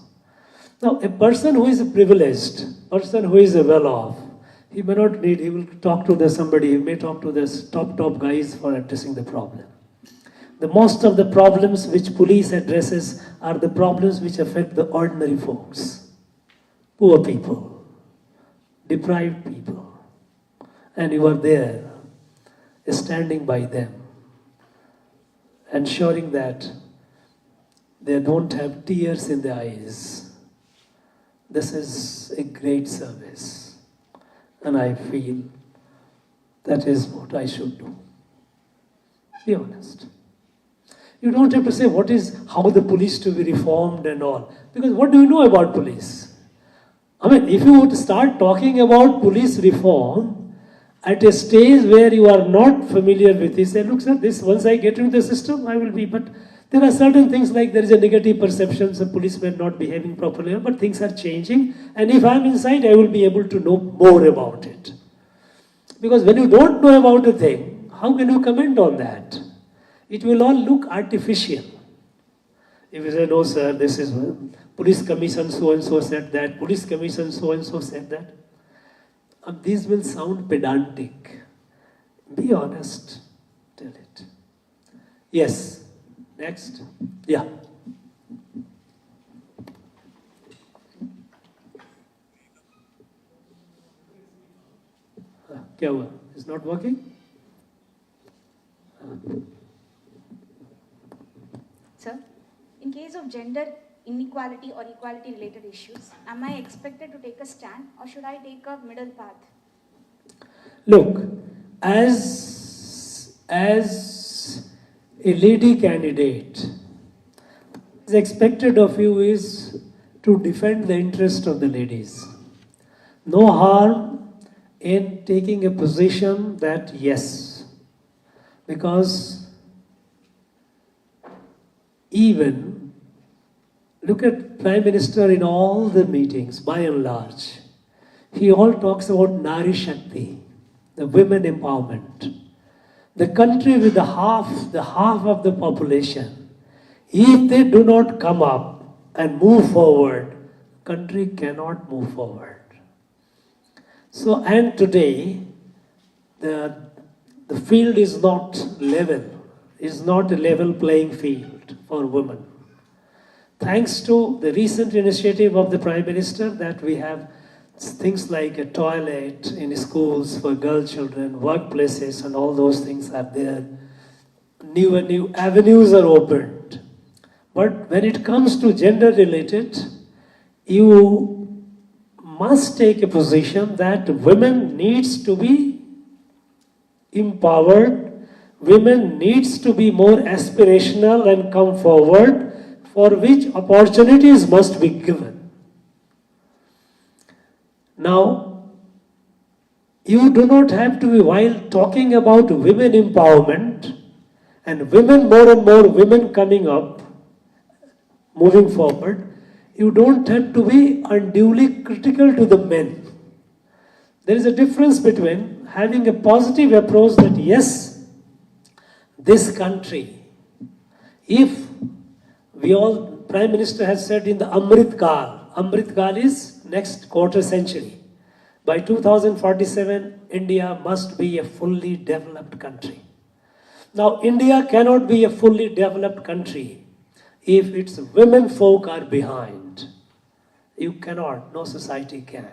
Now, a person who is a privileged, person who is well-off, he may not need, he will talk to somebody, he may talk to the top guys for addressing the problem. The most of the problems which police addresses are the problems which affect the ordinary folks. Poor people, deprived people. And you are there, standing by them, ensuring that they don't have tears in their eyes. This is a great service. And I feel that is what I should do. Be honest. You don't have to say how the police to be reformed and all. Because what do you know about police? I mean, if you would start talking about police reform at a stage where you are not familiar with it, say, look sir, once I get into the system, I will be, but there are certain things like there is a negative perception, of policemen not behaving properly, but things are changing, and if I am inside, I will be able to know more about it. Because when you don't know about a thing, how can you comment on that? It will all look artificial. If you say, no sir, this is police commission so-and-so said that, police commission so-and-so said that. These will sound pedantic. Be honest. Tell it. Yes. Next. Yeah. क्या हुआ? It's not working? Sir, in case of gender inequality or equality related issues, am I expected to take a stand or should I take a middle path? Look, as a lady candidate, is expected of you is to defend the interest of the ladies. No harm in taking a position that yes, because even look at Prime Minister in all the meetings, by and large, he all talks about Nari Shakti, the women empowerment. The country with the half of the population, if they do not come up and move forward, country cannot move forward. So, and today, the field is not level, is not a level playing field for women. Thanks to the recent initiative of the Prime Minister that we have things like a toilet in schools for girl children, workplaces, and all those things are there. New avenues are opened. But when it comes to gender related, you must take a position that women needs to be empowered, women needs to be more aspirational and come forward, for which opportunities must be given. Now, you do not have to be, while talking about women empowerment and women, more and more women coming up, moving forward, you don't have to be unduly critical to the men. There is a difference between having a positive approach that yes, this country, if we all, Prime Minister has said in the Amrit Kal is next quarter century. By 2047, India must be a fully developed country. Now, India cannot be a fully developed country if its women folk are behind. You cannot, no society can.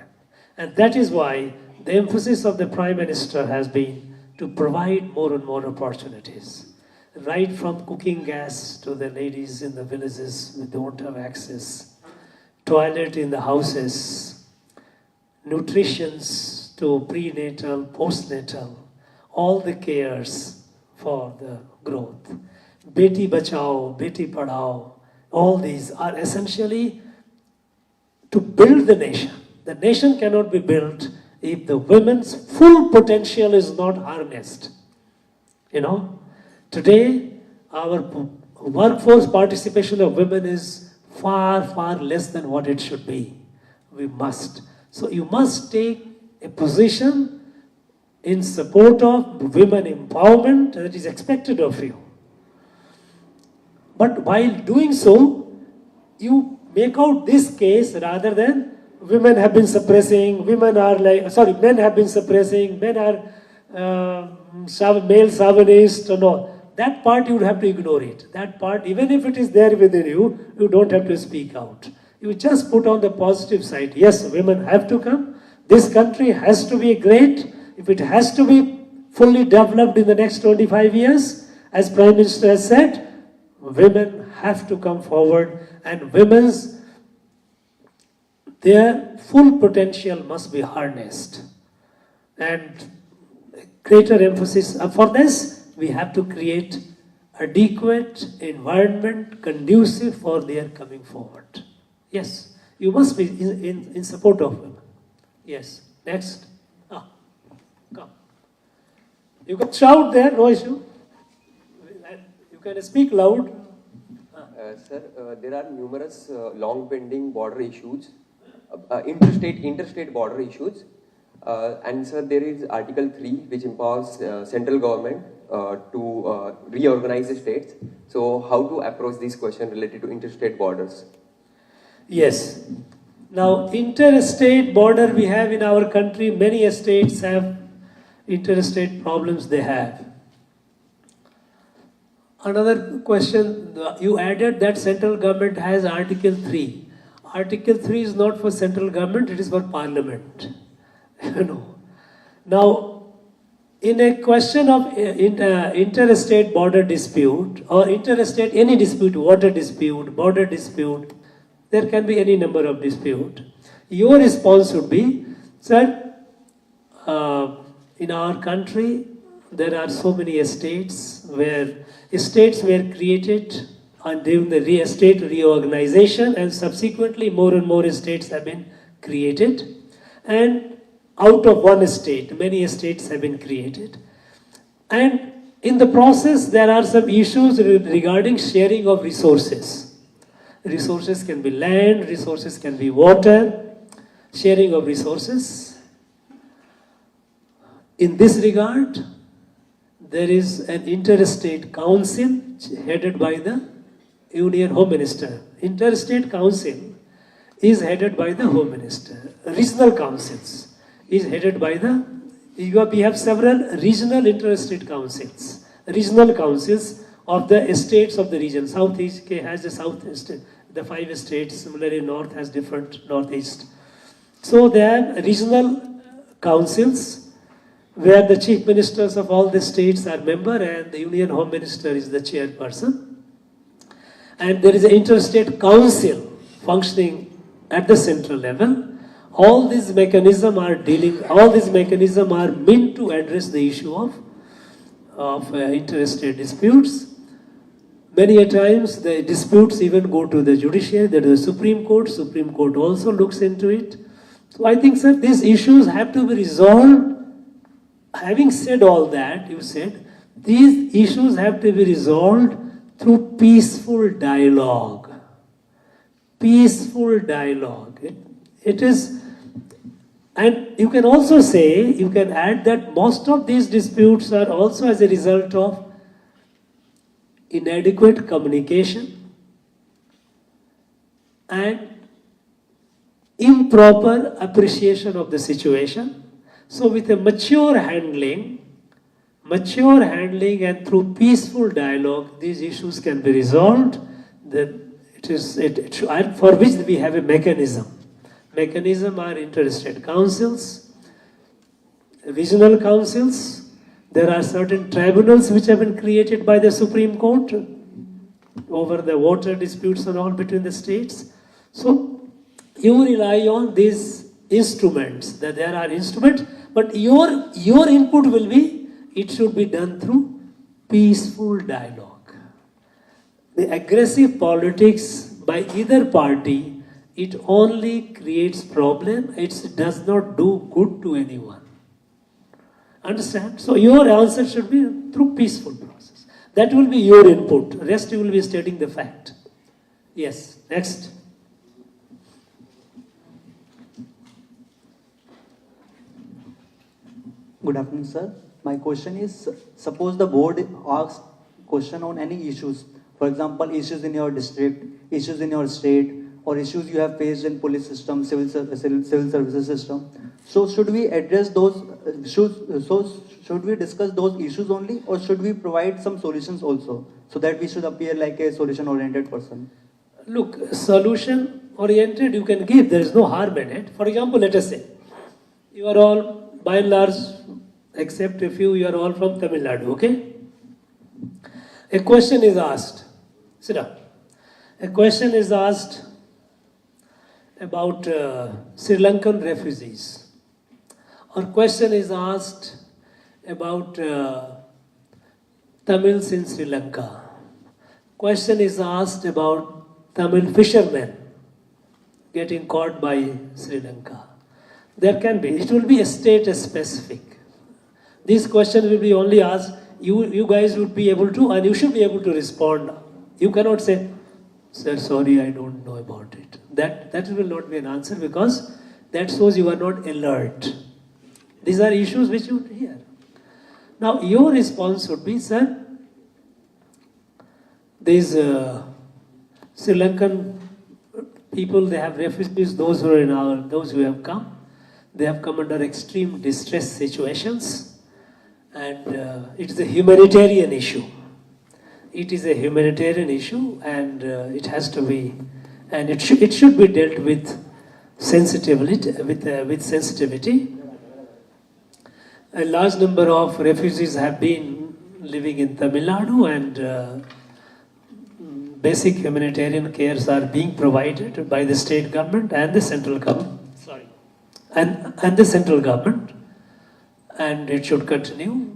And that is why the emphasis of the Prime Minister has been to provide more and more opportunities. Right from cooking gas to the ladies in the villages who don't have access, toilet in the houses, nutritions to prenatal, postnatal, all the cares for the growth. Beti Bachao, Beti Padhao, all these are essentially to build the nation. The nation cannot be built if the women's full potential is not harnessed. You know, today our workforce participation of women is far, far less than what it should be. We must. So you must take a position in support of women empowerment that is expected of you. But while doing so, you make out this case rather than women have been suppressing, men have been suppressing, men are male chauvinists and all. That part you would have to ignore it. That part, even if it is there within you, you don't have to speak out. You just put on the positive side. Yes, women have to come. This country has to be great. If it has to be fully developed in the next 25 years, as Prime Minister has said, women have to come forward, and their full potential must be harnessed. And greater emphasis for this, we have to create adequate environment conducive for their coming forward. Yes, you must be in support of women. Yes, next. Come. You can shout there, no issue. You can speak loud. Sir, there are numerous long pending border issues, interstate border issues. And sir, there is Article 3 which empowers central government to reorganize the states. So how to approach this question related to interstate borders? Yes. Now, interstate border we have in our country, many states have, interstate problems they have. Another question, you added that central government has Article 3. Article 3 is not for central government, it is for parliament. You know. Now, in a question of interstate border dispute, or interstate any dispute, water dispute, border dispute, there can be any number of dispute. Your response would be, sir, in our country, there are so many estates were created during the state reorganization, and subsequently more and more estates have been created. And out of one estate, many estates have been created. And in the process, there are some issues regarding sharing of resources. Resources can be land, resources can be water, sharing of resources. In this regard, there is an interstate council headed by the Union Home Minister. Interstate council is headed by the Home Minister. Regional councils is headed by the, we have several regional interstate councils. Regional councils of the estates of the region. Southeast has the southeast, the 5 states. Similarly, North has different northeast. So there are regional councils where the chief ministers of all the states are member and the Union Home Minister is the chairperson. And there is an interstate council functioning at the central level. All these mechanisms are meant to address the issue of interstate disputes. Many a times the disputes even go to the judiciary, there is the Supreme Court. Supreme Court also looks into it. So I think, sir, these issues have to be resolved. Having said all that, you said, these issues have to be resolved through peaceful dialogue. Peaceful dialogue. It is, and you can also say, you can add that most of these disputes are also as a result of inadequate communication and improper appreciation of the situation. So with a mature handling and through peaceful dialogue, these issues can be resolved. For which we have a mechanism. Mechanism are interstate councils, regional councils. There are certain tribunals which have been created by the Supreme Court over the water disputes and all between the states. So you rely on these instruments, that there are instruments, but your input will be, it should be done through peaceful dialogue. The aggressive politics by either party, it only creates problem, it does not do good to anyone. Understand? So your answer should be through peaceful process. That will be your input. Rest you will be stating the fact. Yes, next. Good afternoon, sir. My question is, suppose the board asks question on any issues, for example, issues in your district, issues in your state, or issues you have faced in police system, civil services system. So should we address those issues, should we discuss those issues only, or should we provide some solutions also, so that we should appear like a solution-oriented person? Look, solution-oriented you can give, there is no harm in it. For example, let us say, you are all, by and large, except a few, you are all from Tamil Nadu, okay? A question is asked. Sit down. A question is asked about Sri Lankan refugees. Or question is asked about Tamils in Sri Lanka. Question is asked about Tamil fishermen getting caught by Sri Lanka. There can be, it will be a state specific. These questions will be only asked, you guys would be able to, and you should be able to respond. You cannot say, sir, sorry, I don't know about it. That will not be an answer, because that shows you are not alert. These are issues which you hear. Now, your response would be, sir, these Sri Lankan people, they have refugees, those who have come. They have come under extreme distress situations. and it is a humanitarian issue. It is a humanitarian issue, and it has to be, and it should be dealt with sensitivity. With sensitivity. A large number of refugees have been living in Tamil Nadu, and basic humanitarian cares are being provided by the state government and the central government. Sorry, and the central government, and it should continue.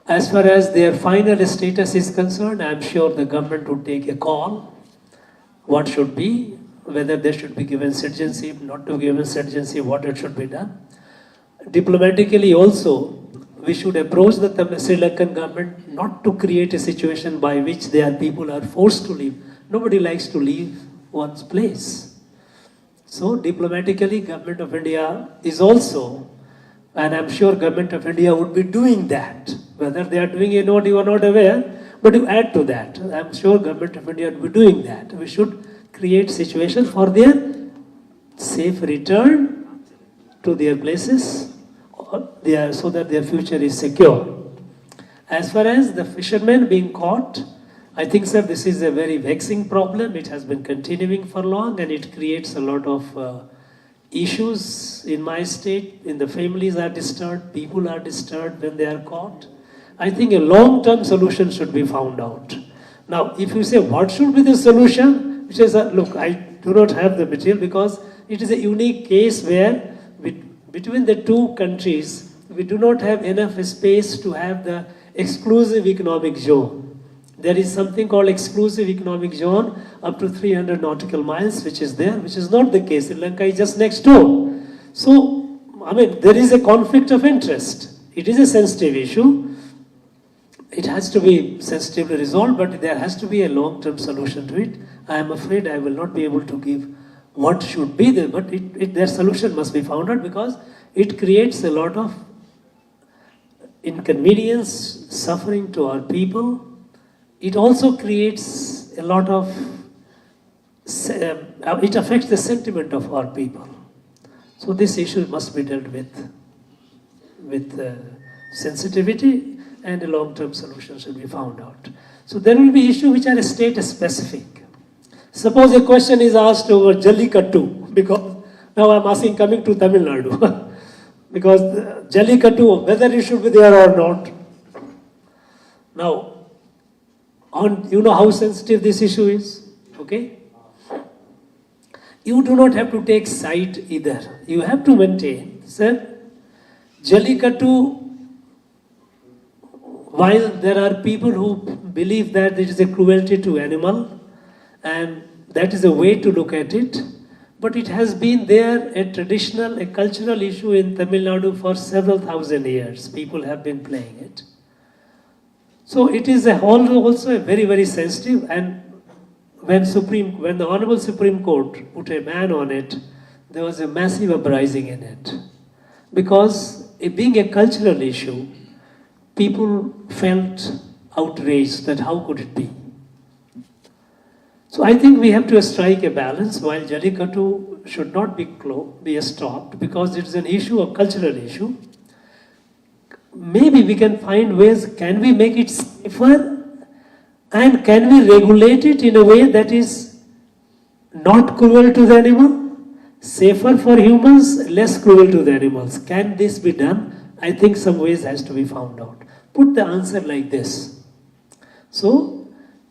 As far as their final status is concerned, I am sure the government would take a call what should be, whether they should be given citizenship, not to be given citizenship, what it should be done. Diplomatically also, we should approach the Sri Lankan government not to create a situation by which their people are forced to leave. Nobody likes to leave one's place. So diplomatically, Government of India is also, and I'm sure Government of India would be doing that. Whether they are doing it or not, you are not aware, but you add to that. I'm sure Government of India would be doing that. We should create situation for their safe return to their places, so that their future is secure. As far as the fishermen being caught, I think, sir, this is a very vexing problem. It has been continuing for long, and it creates a lot of issues in my state. In the families are disturbed, people are disturbed when they are caught. I think a long-term solution should be found out. Now, if you say what should be the solution, which is, look, I do not have the material because it is a unique case where between the two countries, we do not have enough space to have the exclusive economic zone. There is something called exclusive economic zone up to 300 nautical miles, which is there, which is not the case. Sri Lanka is just next door. So, I mean, there is a conflict of interest. It is a sensitive issue. It has to be sensitively resolved, but there has to be a long-term solution to it. I am afraid I will not be able to give what should be there, but their solution must be found out because it creates a lot of inconvenience, suffering to our people. It also creates a lot of, it affects the sentiment of our people. So this issue must be dealt with sensitivity, and a long-term solution should be found out. So there will be issues which are state-specific. Suppose a question is asked over Jallikattu, because now I'm asking coming to Tamil Nadu, because Jallikattu, whether it should be there or not. Now, you know how sensitive this issue is, okay? You do not have to take side either. You have to maintain, sir, Jallikattu, while there are people who believe that it is a cruelty to animal, and that is a way to look at it, but it has been there, a traditional, a cultural issue in Tamil Nadu for several thousand years. People have been playing it. So it is also a very, very sensitive, and when the Honorable Supreme Court put a ban on it, there was a massive uprising in it. Because it being a cultural issue, people felt outraged that how could it be? So I think we have to strike a balance. While Jallikattu should not be stopped because it is an issue, a cultural issue, maybe we can find ways, can we make it safer and can we regulate it in a way that is not cruel to the animal, safer for humans, less cruel to the animals. Can this be done? I think some ways has to be found out. Put the answer like this. So,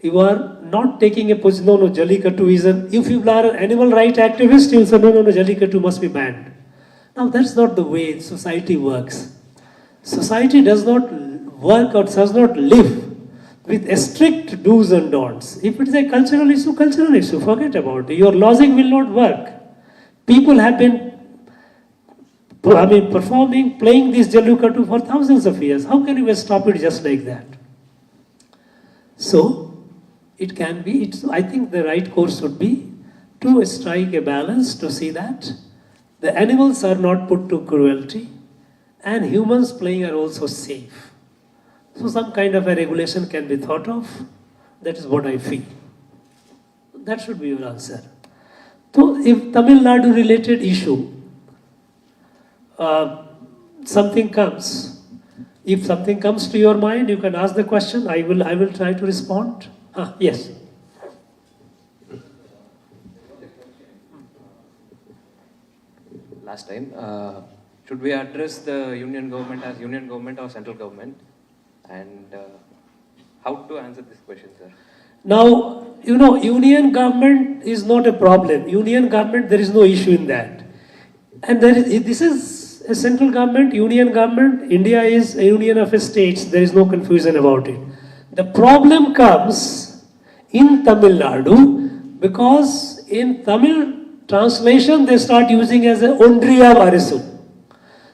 you are not taking a position, no, Jallikattu is if you are an animal rights activist, you will say, no, Jallikattu must be banned. Now, that's not the way society works. Society does not work or does not live with a strict do's and don'ts. If it is a cultural issue, forget about it. Your logic will not work. People have been playing this Jallikattu for thousands of years. How can you stop it just like that? So, it can be, I think the right course would be to strike a balance to see that the animals are not put to cruelty and humans playing are also safe. So some kind of a regulation can be thought of. That is what I feel. That should be your answer. So if Tamil Nadu related issue, something comes, If something comes to your mind, you can ask the question. I will try to respond. Yes. Last time, should we address the union government as union government or central government? And how to answer this question, sir? Now, union government is not a problem. Union government, there is no issue in that. And this is a central government, union government. India is a union of states. There is no confusion about it. The problem comes in Tamil Nadu because in Tamil translation they start using as a Ondriya Varisu.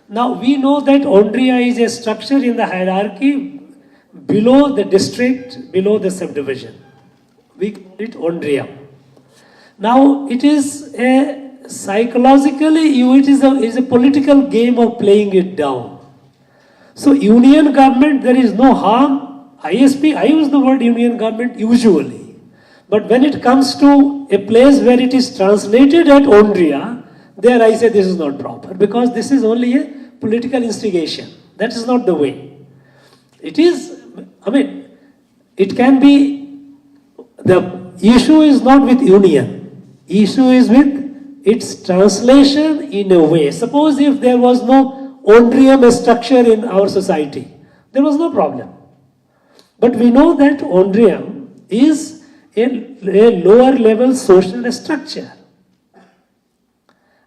Now we know that Ondriya is a structure in the hierarchy below the district, below the subdivision. We call it Ondriya. Now it is a psychologically, it is a political game of playing it down. So union government, there is no harm. ISP, I use the word union government usually. But when it comes to a place where it is translated at Ondriya, there I say this is not proper because this is only a political instigation. That is not the way. It is, it can be, the issue is not with union. Issue is with its translation in a way. Suppose if there was no Ondriyam structure in our society, there was no problem. But we know that Ondriyam is a lower level social structure.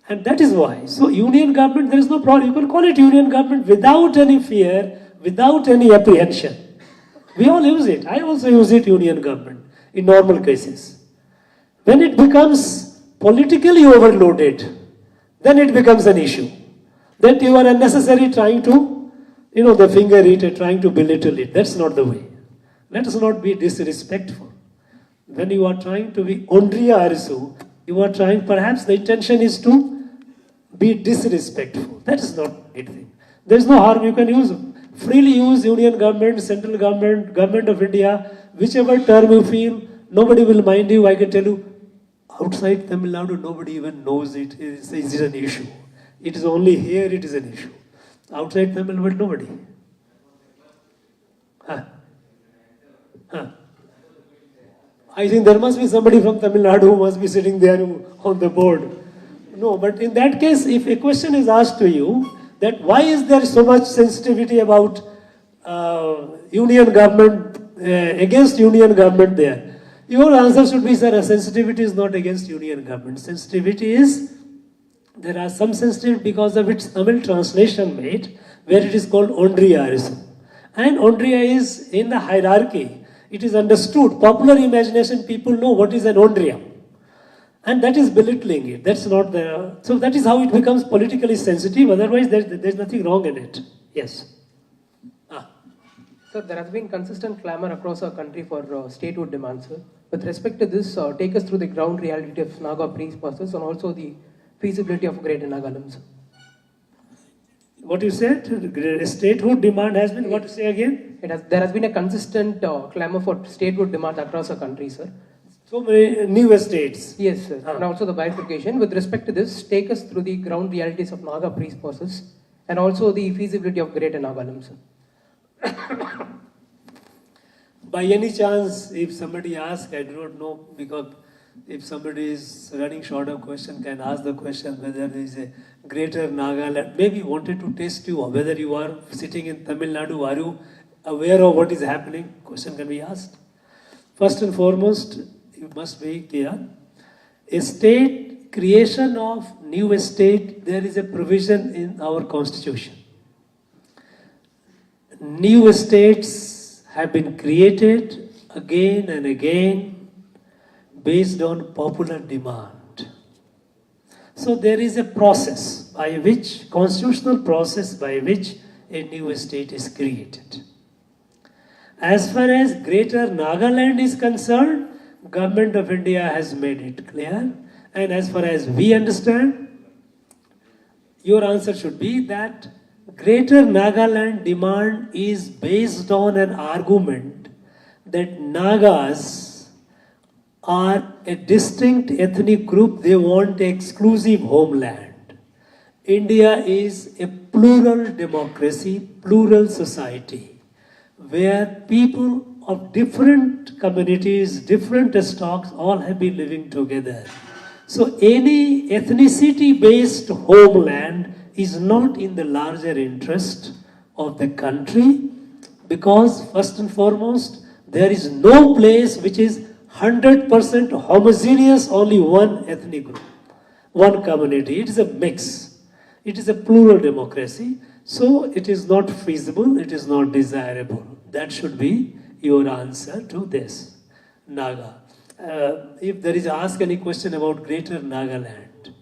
And that is why. So union government, there is no problem. You can call it union government without any fear, without any apprehension. We all use it. I also use it, union government, in normal cases. When it becomes politically overloaded, then it becomes an issue. That you are unnecessarily trying to, the finger it, trying to belittle it. That's not the way. Let us not be disrespectful. When you are trying to be Ondriya Arisu, you are trying, perhaps the intention is to be disrespectful. That is not anything. There is no harm. You can freely use union government, central government, government of India, whichever term you feel. Nobody will mind you. I can tell you, outside Tamil Nadu, nobody even knows it is an issue. It is only here it is an issue. Outside Tamil Nadu, nobody. I think there must be somebody from Tamil Nadu who must be sitting there on the board. No, but in that case, if a question is asked to you, that why is there so much sensitivity about union government, against union government there? Your answer should be, sir, sensitivity is not against union government. Sensitivity is, there are some sensitivity because of its Tamil translation made, where it is called Ondriya Arisu. And Ondriya is in the hierarchy. It is understood. Popular imagination, people know what is an Ondriya. And that is belittling it. That's not the... So that is how it becomes politically sensitive. Otherwise, there's nothing wrong in it. Yes. Sir, there has been consistent clamor across our country for statehood demands, sir. With respect to this, take us through the ground reality of Naga peace process and also the feasibility of Greater Nagaland, sir. What you said, statehood demand has been, what to say again? There has been a consistent clamor for statehood demand across our country, sir. So many new states. Yes, sir. And also the bifurcation. With respect to this, take us through the ground realities of Naga peace process and also the feasibility of Greater Nagaland, sir. By any chance, if somebody asks, I do not know, because if somebody is running short of question, can ask the question whether there is a Greater Nagaland. Maybe wanted to test you, whether you are sitting in Tamil Nadu, are you aware of what is happening? Question can be asked. First and foremost, you must be clear. A state, creation of new state, there is a provision in our constitution. New states have been created again and again based on popular demand. So there is a process by which, constitutional process by which a new state is created. As far as Greater Nagaland is concerned, Government of India has made it clear, and as far as we understand, your answer should be that Greater Nagaland demand is based on an argument that Nagas are a distinct ethnic group, they want exclusive homeland. India is a plural democracy, plural society, where people of different communities, different stocks, all have been living together. So any ethnicity-based homeland is not in the larger interest of the country, because first and foremost, there is no place which is 100% homogeneous, only one ethnic group, one community. It is a mix. It is a plural democracy. So it is not feasible, it is not desirable. That should be your answer to this. Naga. If there is ask any question about Greater Nagaland.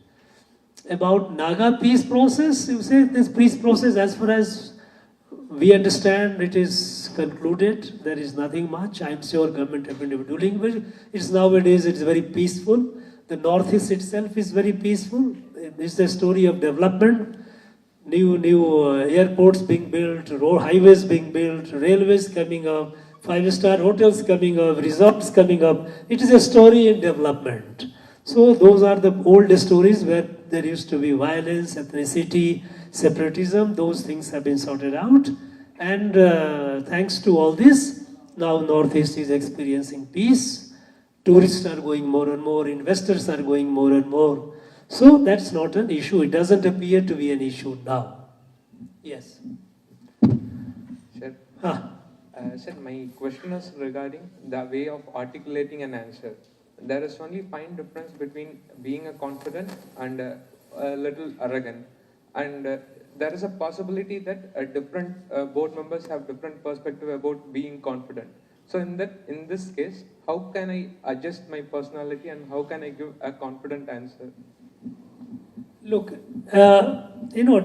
About Naga peace process, you say this peace process, as far as we understand, it is concluded. There is nothing much. I am sure government have been doing well. It's nowadays, it's very peaceful. The Northeast itself is very peaceful. It's a story of development. New airports being built, road highways being built, railways coming up, 5-star hotels coming up, resorts coming up. It is a story in development. So those are the old stories where there used to be violence, ethnicity, separatism. Those things have been sorted out. And thanks to all this, now Northeast is experiencing peace. Tourists are going more and more, investors are going more and more. So that's not an issue. It doesn't appear to be an issue now. Yes. Sir, sir, my question is regarding the way of articulating an answer. There is only fine difference between being a confident and a little arrogant. And there is a possibility that different board members have different perspective about being confident. So in this case, how can I adjust my personality and how can I give a confident answer? Look,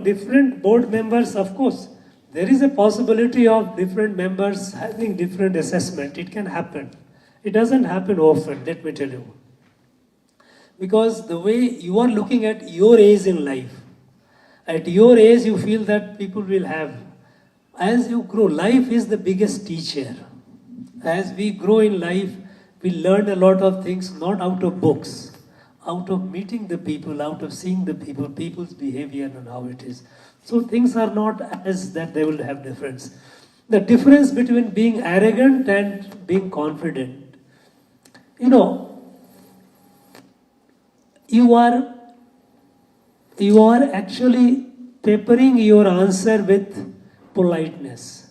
different board members, of course, there is a possibility of different members having different assessment. It can happen. It doesn't happen often, let me tell you. Because the way you are looking at your age in life, at your age you feel that people will have. As you grow, life is the biggest teacher. As we grow in life, we learn a lot of things not out of books, out of meeting the people, out of seeing the people, people's behavior and how it is. So things are not as that they will have difference. The difference between being arrogant and being confident. You are actually peppering your answer with politeness.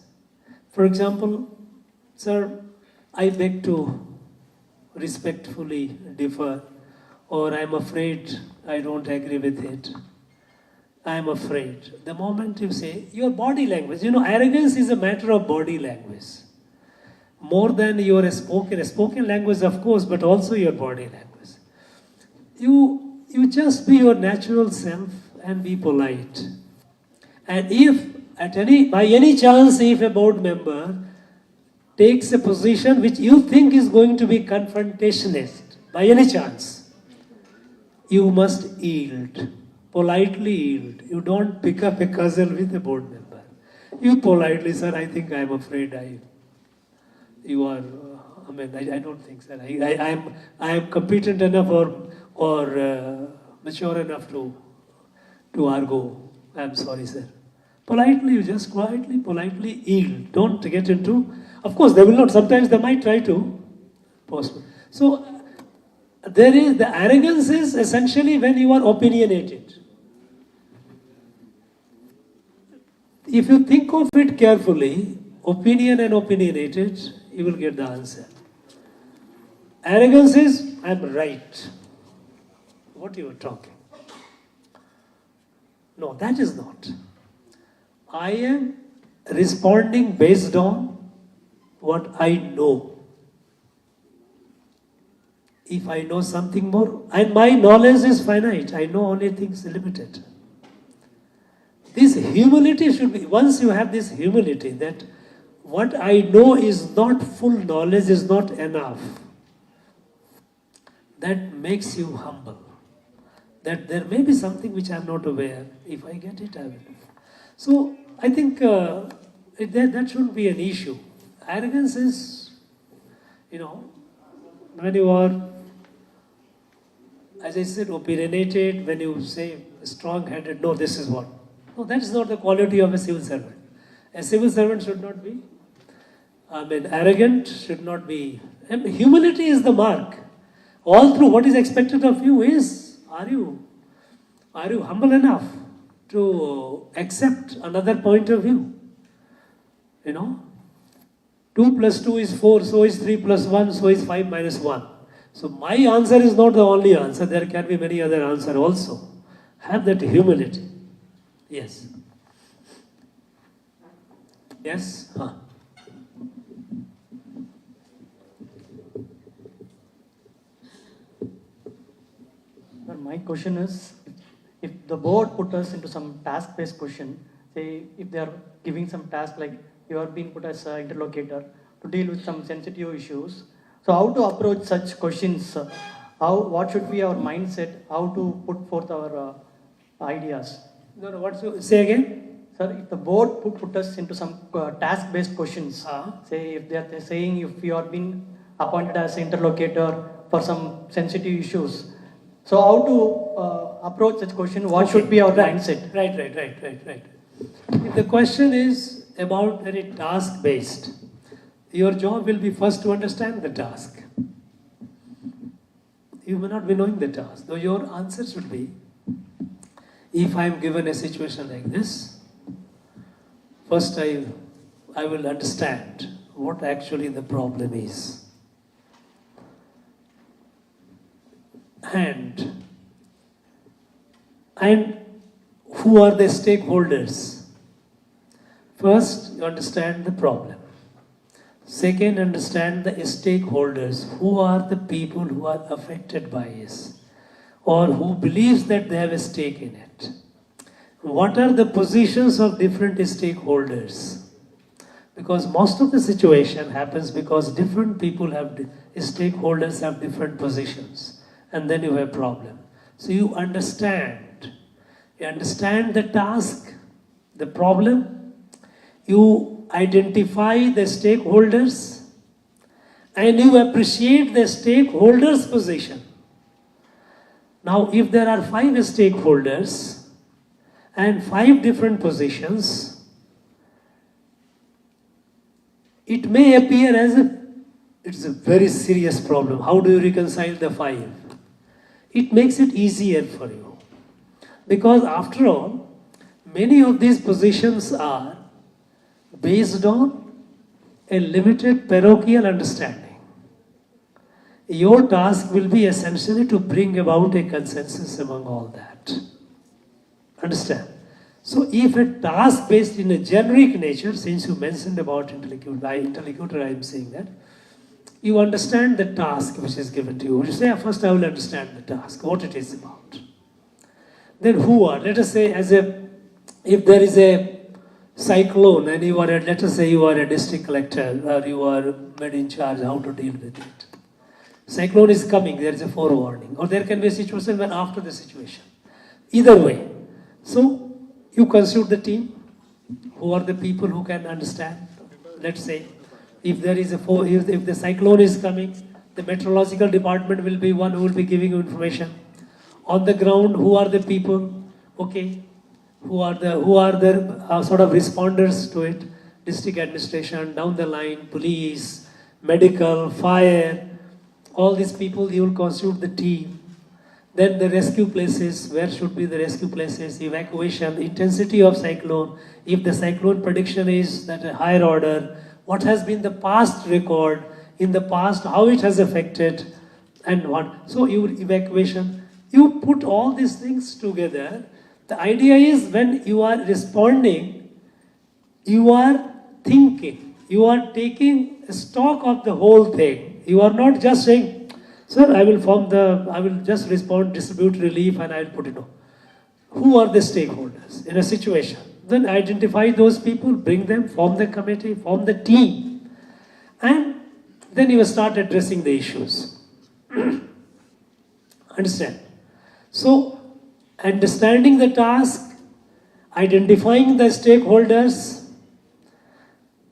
For example, sir, I beg to respectfully differ, or I'm afraid I don't agree with it. I'm afraid. The moment you say, your body language, arrogance is a matter of body language. More than your spoken language, of course, but also your body language. You just be your natural self and be polite. And if by any chance if a board member takes a position which you think is going to be confrontationist, by any chance, you must yield, politely yield. You don't pick up a cuzzle with a board member. You politely, sir, I think I'm afraid I don't think, sir. I am competent enough or mature enough to argue. I'm sorry, sir. Politely, you just quietly, politely yield. Don't get into. Of course, they will not. Sometimes they might try to postpone. So the arrogance is essentially when you are opinionated. If you think of it carefully, opinion and opinionated, you will get the answer. Arrogance is, I'm right. What you are talking? No, that is not. I am responding based on what I know. If I know something more, and my knowledge is finite, I know only things limited. This humility should be, once you have this humility that what I know is not full knowledge, is not enough, that makes you humble. That there may be something which I am not aware. If I get it, I will. So I think that shouldn't be an issue. Arrogance is, when you are as I said, opinionated, when you say strong-headed, no, this is what. No, that is not the quality of a civil servant. A civil servant should not be, arrogant, should not be. And humility is the mark. All through, what is expected of you is, are you humble enough to accept another point of view? 2 plus 2 is 4, so is 3 plus 1, so is 5 minus 1. So my answer is not the only answer. There can be many other answers also. Have that humility. Yes. Yes? Huh. My question is, if the board put us into some task-based question, say if they are giving some task like you are being put as an interlocutor to deal with some sensitive issues, so how to approach such questions? What should be our mindset? How to put forth our ideas? No, say again? Sir, if the board put us into some task-based questions, say if they are saying if you are being appointed as interlocutor for some sensitive issues, so how to approach such question? What should be our mindset? Right. If the question is about very task-based, your job will be first to understand the task. You may not be knowing the task. So your answer should be, if I am given a situation like this, first I will understand what actually the problem is. And who are the stakeholders? First, you understand the problem. Second, understand the stakeholders. Who are the people who are affected by this? Or who believes that they have a stake in it? What are the positions of different stakeholders? Because most of the situation happens because different people stakeholders have different positions. And then you have a problem. So you understand the task, the problem, you identify the stakeholders, and you appreciate the stakeholders' position. Now, if there are 5 stakeholders and 5 different positions, it may appear as if it's a very serious problem. How do you reconcile the 5? It makes it easier for you. Because after all, many of these positions are based on a limited parochial understanding. Your task will be essentially to bring about a consensus among all that. Understand? So if a task based in a generic nature, since you mentioned about interlocutor, I am saying that, you understand the task which is given to you. You say, first I will understand the task, what it is about. Then who are, let us say, if there is a cyclone and let us say you are a district collector or you are made in charge how to deal with it. Cyclone is coming, there is a forewarning. Or there can be a situation where after the situation. Either way. So, you consult the team. Who are the people who can understand? Let's say, if the cyclone is coming, the meteorological department will be one who will be giving you information. On the ground, who are the people? Okay, who are the sort of responders to it? District administration, down the line, police, medical, fire. All these people, you will constitute the team. Then the rescue places, where should be the rescue places? Evacuation, intensity of cyclone. If the cyclone prediction is at a higher order, what has been the past record, in the past, how it has affected, and what. So your evacuation, you put all these things together. The idea is when you are responding, you are thinking, you are taking stock of the whole thing. You are not just saying, sir, I will just respond, distribute relief, and I will put it on. Who are the stakeholders in a situation? Then identify those people, bring them, form the committee, form the team, and then you start addressing the issues. Understand? So, understanding the task, identifying the stakeholders,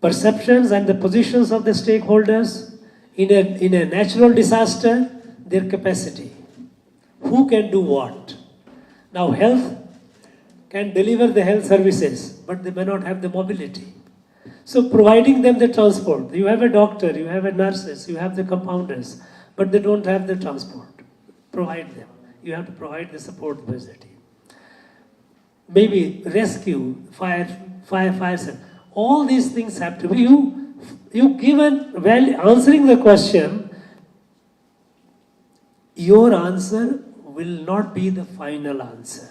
perceptions and the positions of the stakeholders in a natural disaster, their capacity. who can do what. Now health can deliver the health services, but they may not have the mobility. So providing them the transport, you have a doctor, you have a nurses, you have the compounders, but they don't have the transport. Provide them. You have to provide the support facility. Maybe rescue, fire. All these things have to be, you given, well, answering the question, your answer will not be the final answer.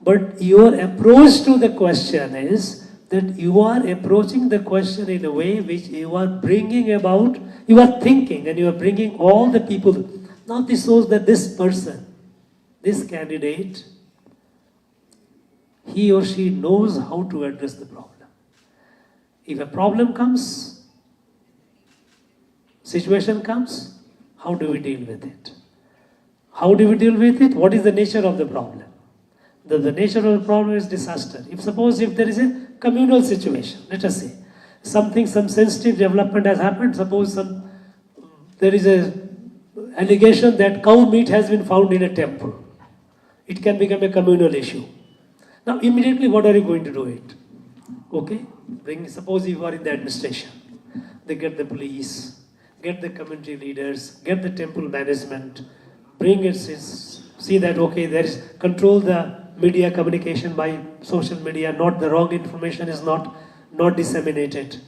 But your approach to the question is that you are approaching the question in a way which you are bringing about, you are thinking and you are bringing all the people. Now this shows that this person, this candidate, he or she knows how to address the problem. If a problem comes, situation comes, how do we deal with it? How do we deal with it? What is the nature of the problem? The nature of the problem is disaster. Suppose if there is a communal situation, let us say, some sensitive development has happened, suppose there is a allegation that cow meat has been found in a temple. It can become a communal issue. Now immediately what are you going to do it? Okay, suppose you are in the administration. They get the police, get the community leaders, get the temple management, bring it, see that okay, there is control the media communication by social media, not the wrong information is not disseminated.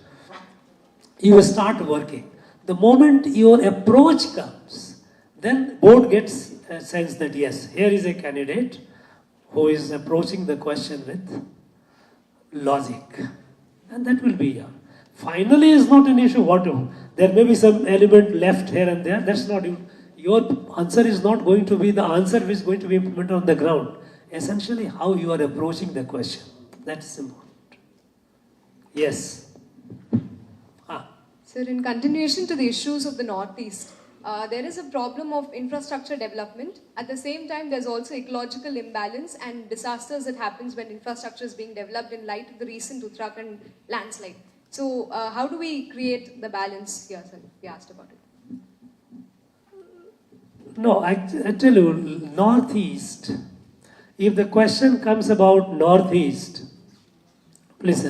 You start working. The moment your approach comes, then board gets a sense that yes, here is a candidate who is approaching the question with logic. And that will be finally is not an issue. There may be some element left here and there. That's not your answer is not going to be the answer which is going to be implemented on the ground. Essentially, how you are approaching the question. That's important. Yes. Sir, in continuation to the issues of the Northeast, there is a problem of infrastructure development. At the same time, there's also ecological imbalance and disasters that happens when infrastructure is being developed in light of the recent Uttarakhand landslide. So, how do we create the balance here, sir? We asked about it. No, I tell you, Northeast, if the question comes about Northeast, please,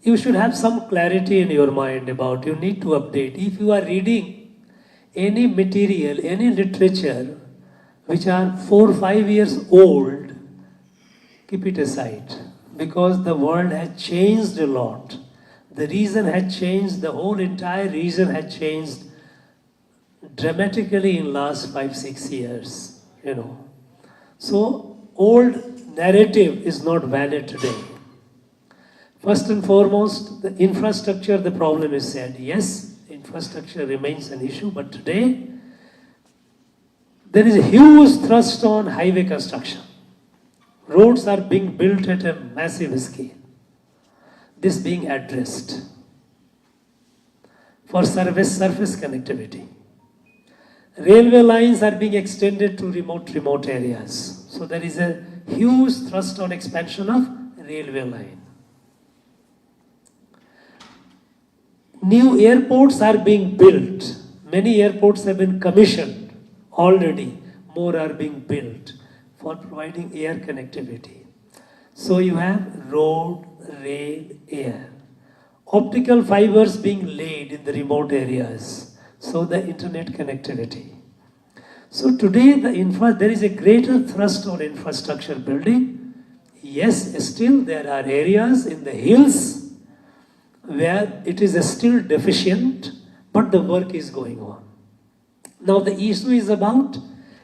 you should have some clarity in your mind about, you need to update. If you are reading any material, any literature, which are 4 or 5 years old, keep it aside. Because the world has changed a lot. The region had changed, the whole entire region had changed dramatically in last 5-6 years, So, old narrative is not valid today. First and foremost, the infrastructure, the problem is said. Yes, infrastructure remains an issue, but today, there is a huge thrust on highway construction. Roads are being built at a massive scale. This being addressed for surface connectivity. Railway lines are being extended to remote areas. So there is a huge thrust on expansion of railway line. New airports are being built. Many airports have been commissioned already. More are being built for providing air connectivity. So you have road, rail, air. Optical fibers being laid in the remote areas. So the internet connectivity. So today there is a greater thrust on infrastructure building. Yes, still there are areas in the hills where it is still deficient, but the work is going on. Now the issue is about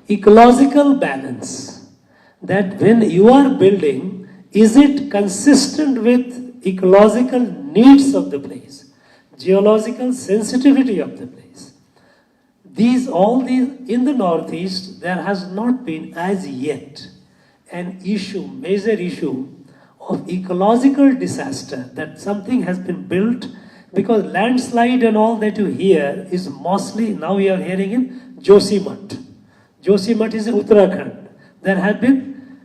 ecological balance. That when you are building, is it consistent with ecological needs of the place, geological sensitivity of the place? All these in the Northeast, there has not been as yet an issue, major issue of ecological disaster, that something has been built, because landslide and all that you hear is mostly, now we are hearing in Josimat. Josimat is in Uttarakhand. There have been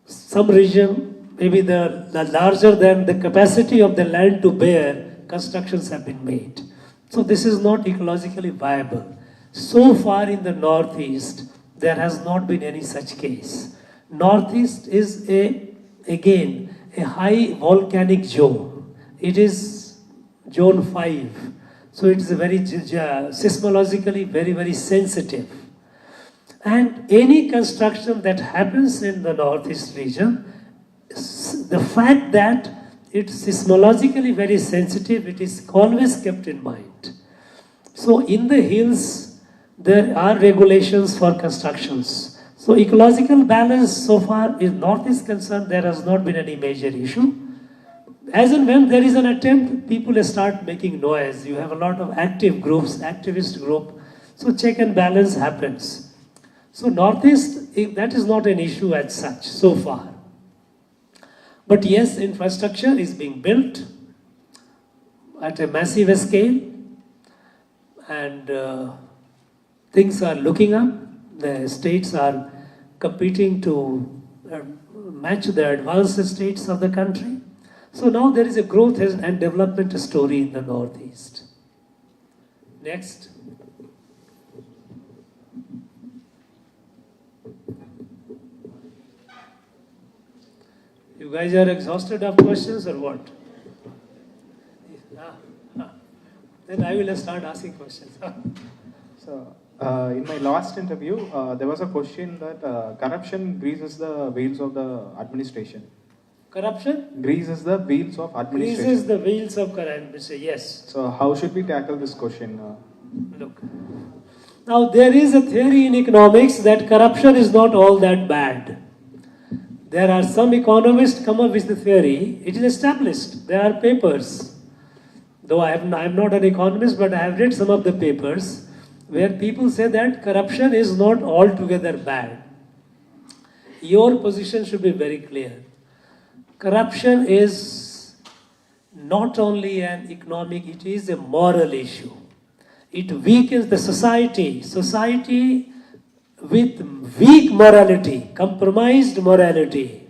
some region, maybe the larger than the capacity of the land to bear, constructions have been made. So this is not ecologically viable. So far in the Northeast, there has not been any such case. Northeast is again a high volcanic zone. It is zone 5. So it is very seismologically very sensitive. And any construction that happens in the Northeast region, the fact that it's seismologically very sensitive, it is always kept in mind. So in the hills, there are regulations for constructions. So ecological balance so far is North is concerned, there has not been any major issue. As and when there is an attempt, people start making noise. You have a lot of active groups, activist group. So check and balance happens. So Northeast, that is not an issue as such so far. But yes, infrastructure is being built at a massive scale, and things are looking up. The states are competing to match the advanced states of the country. So now there is a growth and development story in the Northeast. Next. You guys are exhausted of questions or what? Then I will start asking questions. So, in my last interview, there was a question that corruption greases the wheels of the administration. Corruption? Greases the wheels of administration. Greases the wheels of administration, yes. So, how should we tackle this question? Look. Now, there is a theory in economics that corruption is not all that bad. There are some economists come up with the theory. It is established. There are papers. Though I am not an economist, but I have read some of the papers where people say that corruption is not altogether bad. Your position should be very clear. Corruption is not only an economic, it is a moral issue. It weakens the society. Society with weak morality, compromised morality,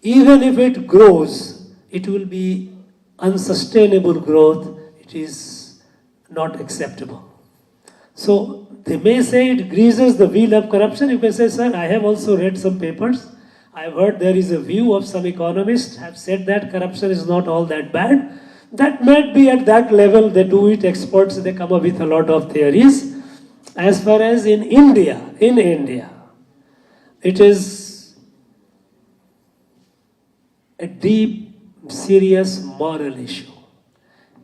even if it grows, it will be unsustainable growth. It is not acceptable. So they may say it greases the wheel of corruption. You can say, sir, I have also read some papers. I have heard there is a view of some economists have said that corruption is not all that bad. That might be at that level. They do it, experts, they come up with a lot of theories. As far as in India, it is a deep, serious moral issue.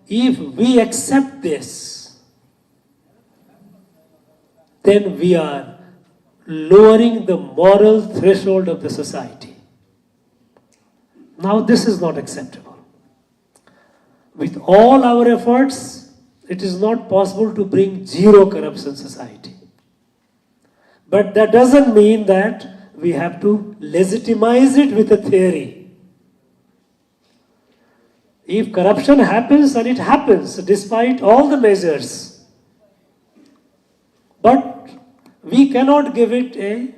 If we accept this, then we are lowering the moral threshold of the society. Now this is not acceptable. With all our efforts, it is not possible to bring zero corruption society. But that doesn't mean that we have to legitimize it with a theory. If corruption happens, and it happens despite all the measures, but we cannot give it a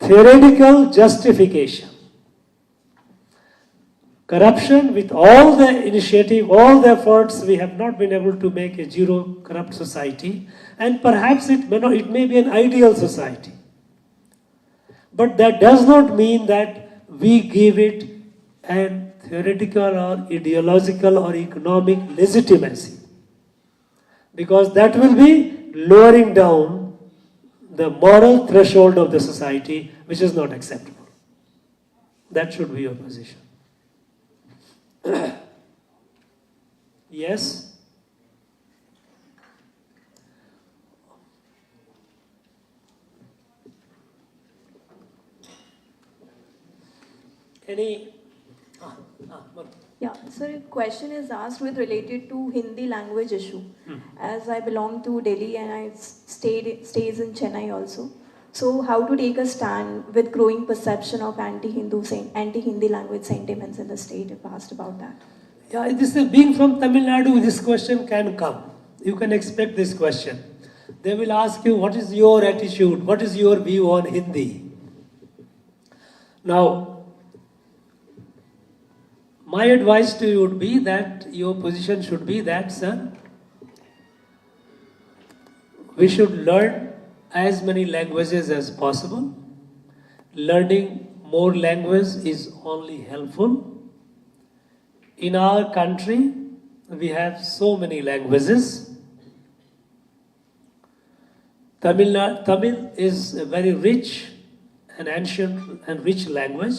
theoretical justification. Corruption, with all the initiative, all the efforts, we have not been able to make a zero corrupt society, and perhaps it may be an ideal society. But that does not mean that we give it an theoretical or ideological or economic legitimacy, because that will be lowering down the moral threshold of the society, which is not acceptable. That should be your position. Yes? Any? Yeah, so a question is asked related to Hindi language issue. As I belong to Delhi and I stays in Chennai also. So how to take a stand with growing perception of anti-Hindi language sentiments in the state, if asked about that? Yeah, being from Tamil Nadu, this question can come. You can expect this question. They will ask you, what is your attitude? What is your view on Hindi? Now, my advice to you would be that your position should be that, sir, we should learn as many languages as possible. Learning more language is only helpful. In our country, we have so many languages. Tamil is a very rich and ancient and rich language,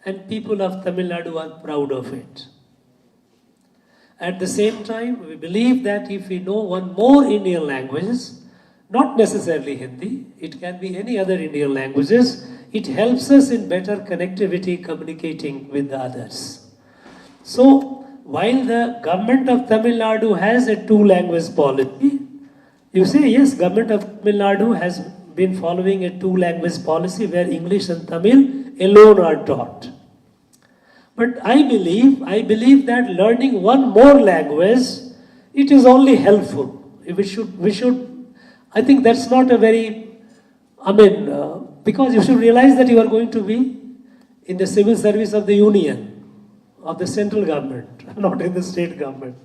and people of Tamil Nadu are proud of it. At the same time, we believe that if we know one more Indian languages, not necessarily Hindi, it can be any other Indian languages, it helps us in better connectivity, communicating with the others. So, while the government of Tamil Nadu has a two-language policy, you say, yes, government of Tamil Nadu has been following a two-language policy where English and Tamil alone are taught. But I believe that learning one more language, it is only helpful. We should, I think that's not a very, because you should realize that you are going to be in the civil service of the union, of the central government, not in the state government.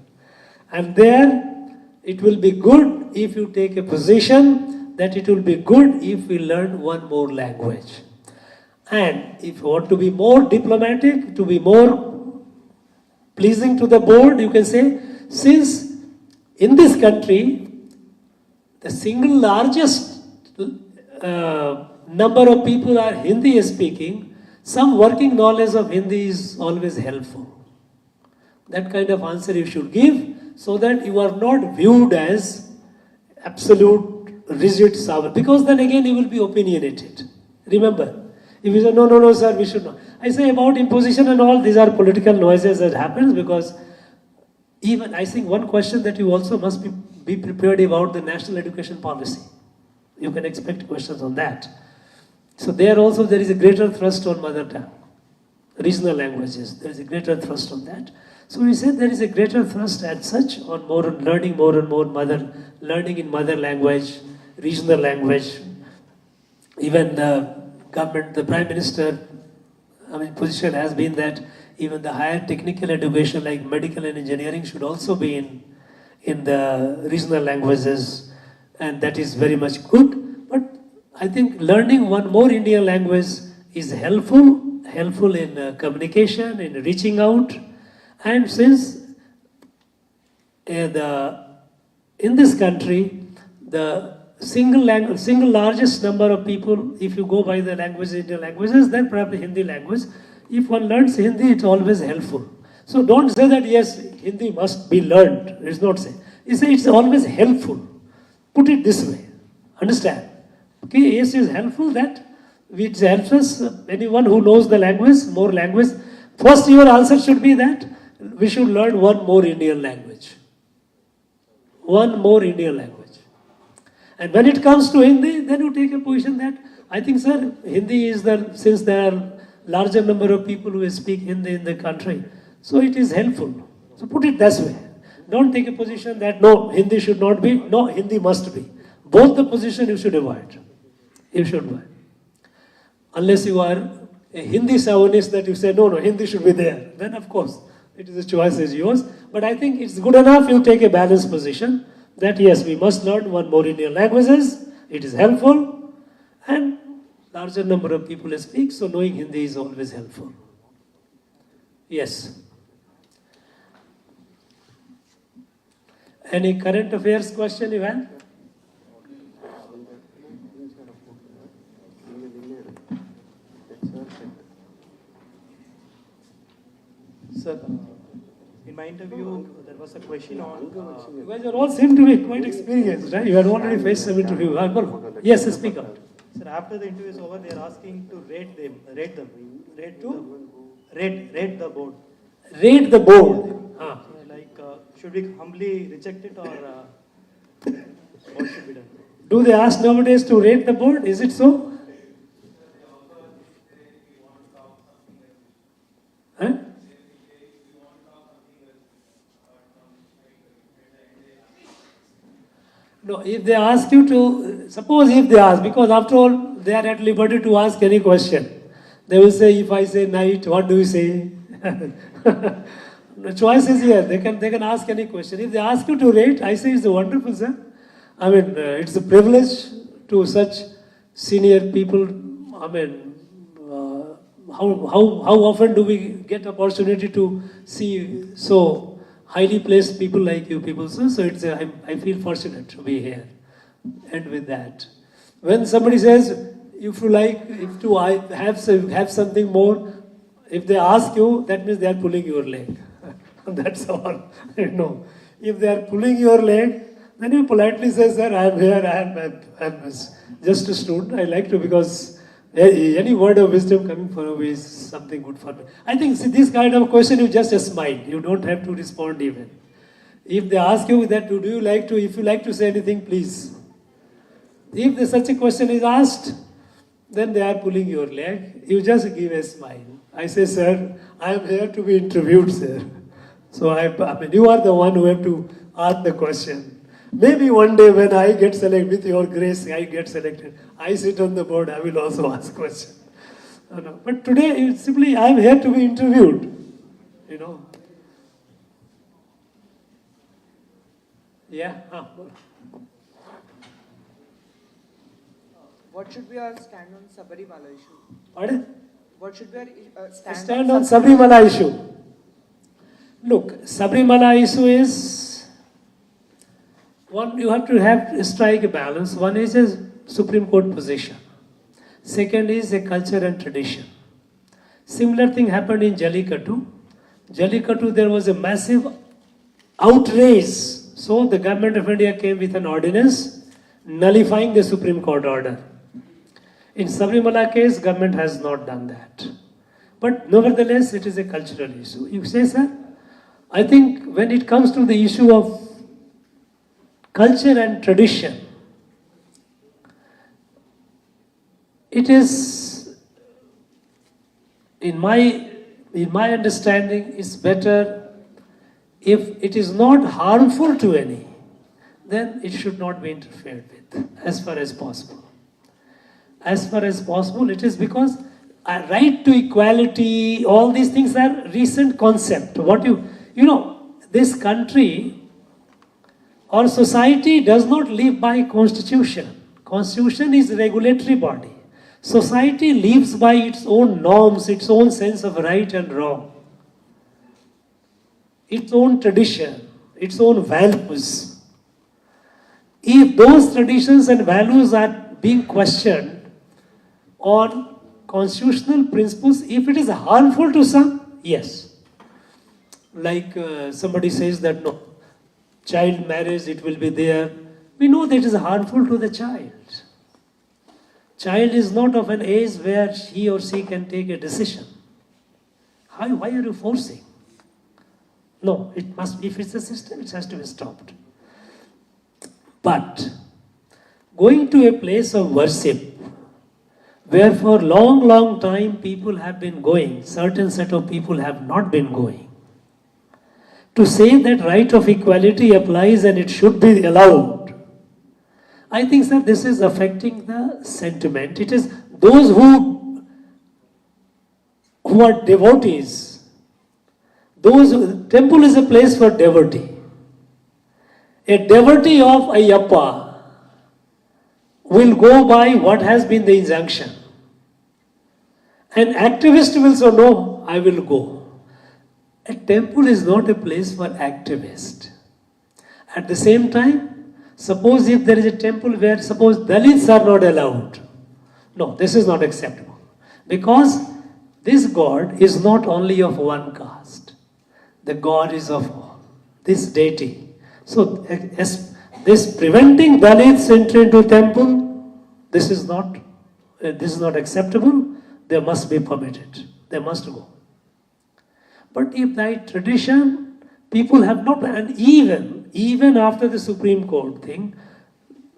And there, it will be good if you take a position that it will be good if we learn one more language. And if you want to be more diplomatic, to be more pleasing to the board, you can say, since in this country, the single largest number of people are Hindi speaking, some working knowledge of Hindi is always helpful. That kind of answer you should give so that you are not viewed as absolute, rigid, sour. Because then again you will be opinionated. Remember, if you say, no, sir, we should not. I say about imposition and all, these are political noises that happens because even, I think one question that you also must be prepared about the national education policy. You can expect questions on that. So there also there is a greater thrust on mother tongue, regional languages. There is a greater thrust on that. So we said there is a greater thrust as such on learning more and more learning in mother language, regional language. Even the government, the Prime Minister, position has been that even the higher technical education like medical and engineering should also be in the regional languages, and that is very much good. But I think learning one more Indian language is helpful in communication, in reaching out. And since in this country, the single largest number of people, if you go by the language, Indian languages, then probably Hindi language. If one learns Hindi, it's always helpful. So don't say that, yes, Hindi must be learned. It's not say. You say it's always helpful. Put it this way. Understand? Okay, yes, it's helpful that which helps us, anyone who knows the language, more language. First, your answer should be that we should learn one more Indian language. One more Indian language. And when it comes to Hindi, then you take a position that, I think, sir, Hindi is since there are larger number of people who speak Hindi in the country, so it is helpful. So put it this way. Don't take a position that, no, Hindi should not be, no, Hindi must be. Both the position you should avoid. You should avoid. Unless you are a Hindi chauvinist that you say, no, Hindi should be there. Then, of course, it is a choice is yours. But I think it's good enough you take a balanced position that, yes, we must learn one more Indian languages. It is helpful. And larger number of people speak, so knowing Hindi is always helpful. Yes. Any current affairs question you have? Sir, in my interview, there was a question on... you guys all seem to be quite experienced, right? You had already faced some interview. Yes, speak up. Sir, after the interview is over, they are asking to rate the board. Rate the board. Should we humbly reject it or what should be done? Do they ask nowadays to rate the board? Is it so? Huh? No, if they ask you to, suppose if they ask, because after all, they are at liberty to ask any question. They will say, if I say night, what do you say? The choice is here. They can ask any question. If they ask you to rate, I say it's wonderful, sir. I mean, it's a privilege to such senior people. I mean, how often do we get opportunity to see so highly placed people like you people? So it's I feel fortunate to be here. And with that, when somebody says, if you like, if to I have something more, if they ask you, that means they are pulling your leg. That's all. If they are pulling your leg, then you politely say, sir, I am here, I'm just a student. I like to, because any word of wisdom coming from you is something good for me. I think this kind of question, you just smile. You don't have to respond even. If they ask you that, do you like to, if you like to say anything, please. If such a question is asked, then they are pulling your leg. You just give a smile. I say, sir, I am here to be interviewed, sir. So I mean, you are the one who have to ask the question. Maybe one day when I get selected, with your grace, I get selected. I sit on the board, I will also ask questions. But today, it's simply, I am here to be interviewed. Yeah. What should be our stand on Sabarimala issue? Pardon? What should be our stand on Sabarimala issue? Look, Sabarimala issue is one, you have to strike a balance. One is a Supreme Court position. Second is a culture and tradition. Similar thing happened in Jallikattu. Jallikattu, there was a massive outrage. So the government of India came with an ordinance nullifying the Supreme Court order. In Sabarimala case, government has not done that. But nevertheless, it is a cultural issue. You say, sir, I think when it comes to the issue of culture and tradition, it is, in my understanding, it's better if it is not harmful to any, then it should not be interfered with as far as possible. As far as possible, it is because a right to equality, all these things are recent concept. This country or society does not live by constitution. Constitution is a regulatory body. Society lives by its own norms, its own sense of right and wrong, its own tradition, its own values. If those traditions and values are being questioned on constitutional principles, if it is harmful to some, yes. Like somebody says that no, child marriage, it will be there. We know that it is harmful to the child. Child is not of an age where he or she can take a decision. Why are you forcing? No, it must be, if it's a system, it has to be stopped. But going to a place of worship, where for long time people have been going, certain set of people have not been going, to say that right of equality applies and it should be allowed, I think, sir, this is affecting the sentiment. It is those who are devotees. Temple is a place for devotee. A devotee of Ayyappa will go by what has been the injunction. An activist will say, no, I will go. A temple is not a place for activists. At the same time, suppose if there is a temple where suppose Dalits are not allowed. No, this is not acceptable. Because this God is not only of one caste. The God is of all. This deity. So this preventing Dalits entry into temple, this is not acceptable. They must be permitted. They must go. But if by tradition, people have not, and even after the Supreme Court thing,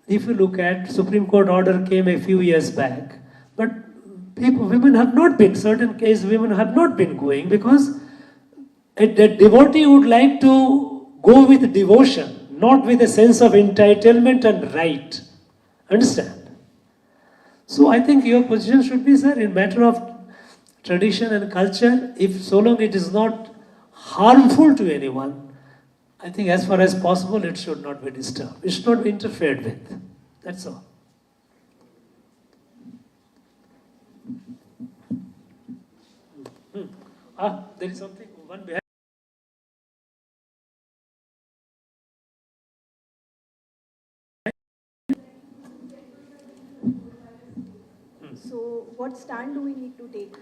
if you look at Supreme Court order came a few years back, but women have not been, certain cases women have not been going because a devotee would like to go with devotion, not with a sense of entitlement and right. Understand? So I think your position should be, sir, in matter of tradition and culture, if so long it is not harmful to anyone, I think as far as possible, it should not be disturbed. It should not be interfered with. That's all. There is something, one behind. So, what stand do we need to take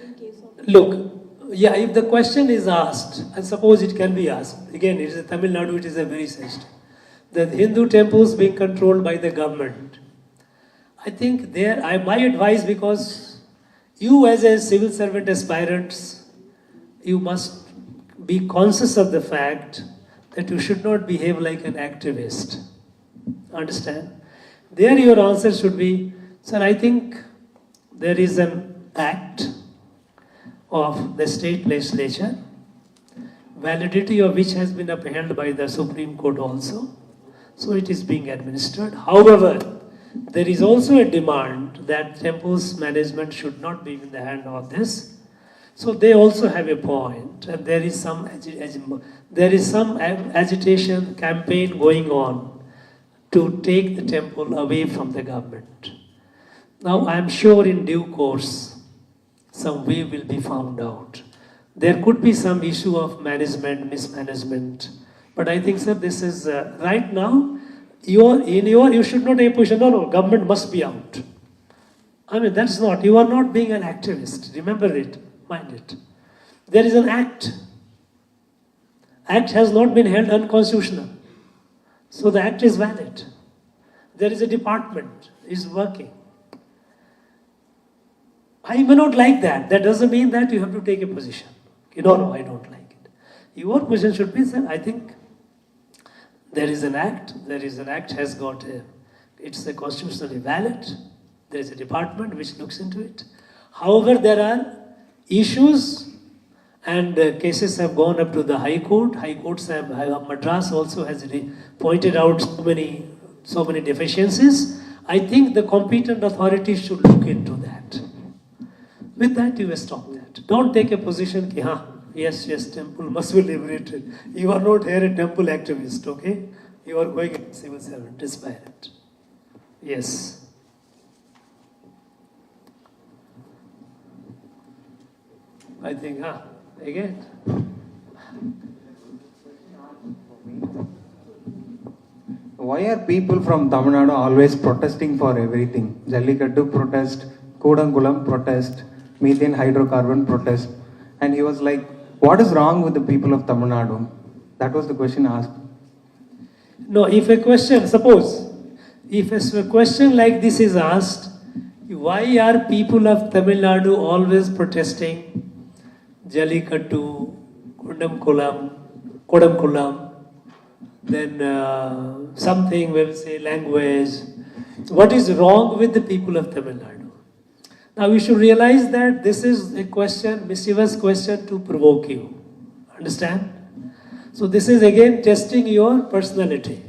in case of? Look, yeah, if the question is asked, and suppose it can be asked, again, it is a Tamil Nadu, it is a very sensitive. The Hindu temples being controlled by the government. I think there, my advice, because you as a civil servant aspirants, you must be conscious of the fact that you should not behave like an activist. Understand? There your answer should be, sir, I think there is an act of the state legislature, validity of which has been upheld by the Supreme Court also. So it is being administered. However, there is also a demand that temples management should not be in the hand of this. So they also have a point, and there is some agitation campaign going on to take the temple away from the government. Now I am sure in due course some way will be found out. There could be some issue of management, mismanagement, but I think, sir, this is right now. You should not take a position. No, government must be out. I mean, that's not. You are not being an activist. Remember it. Mind it. There is an act. Act has not been held unconstitutional. So the act is valid. There is a department is working. I may not like that. That doesn't mean that you have to take a position. No, I don't like it. Your position should be, sir, I think there is an act has got it's a constitutionally valid. There is a department which looks into it. However, there are issues and cases have gone up to the High Court. Madras also has pointed out so many deficiencies. I think the competent authorities should look into that. With that, you stop that. Don't take a position, yes, temple must be liberated. You are not here a temple activist, okay? You are going as a civil servant, aspirant. Yes. I think, again. Why are people from Tamil Nadu always protesting for everything? Jallikattu protest, Kudankulam protest, methane hydrocarbon protest. And he was like, what is wrong with the people of Tamil Nadu? That was the question asked. No, if a question like this is asked, why are people of Tamil Nadu always protesting Jallikattu, Kodamkulam, then something, we will say language. What is wrong with the people of Tamil Nadu? Now we should realize that this is a question, mischievous question to provoke you. Understand? So this is again testing your personality.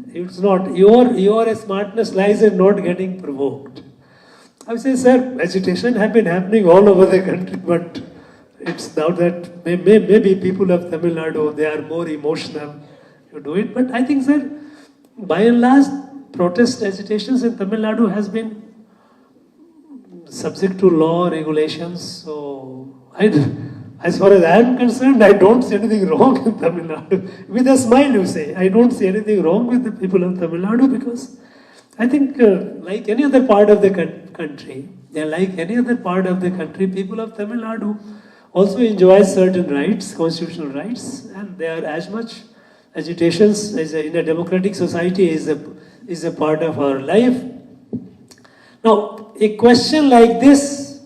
It's not, your smartness lies in not getting provoked. I would say, sir, agitation have been happening all over the country, but it's now that maybe people of Tamil Nadu, they are more emotional to do it. But I think, sir, by and large, protest agitations in Tamil Nadu has been subject to law, regulations. So, as far as I am concerned, I don't see anything wrong in Tamil Nadu. With a smile, you say, I don't see anything wrong with the people of Tamil Nadu because I think like any other part of the country, people of Tamil Nadu also enjoy certain rights, constitutional rights, and they are as much agitations as in a democratic society is a part of our life. Now, a question like this,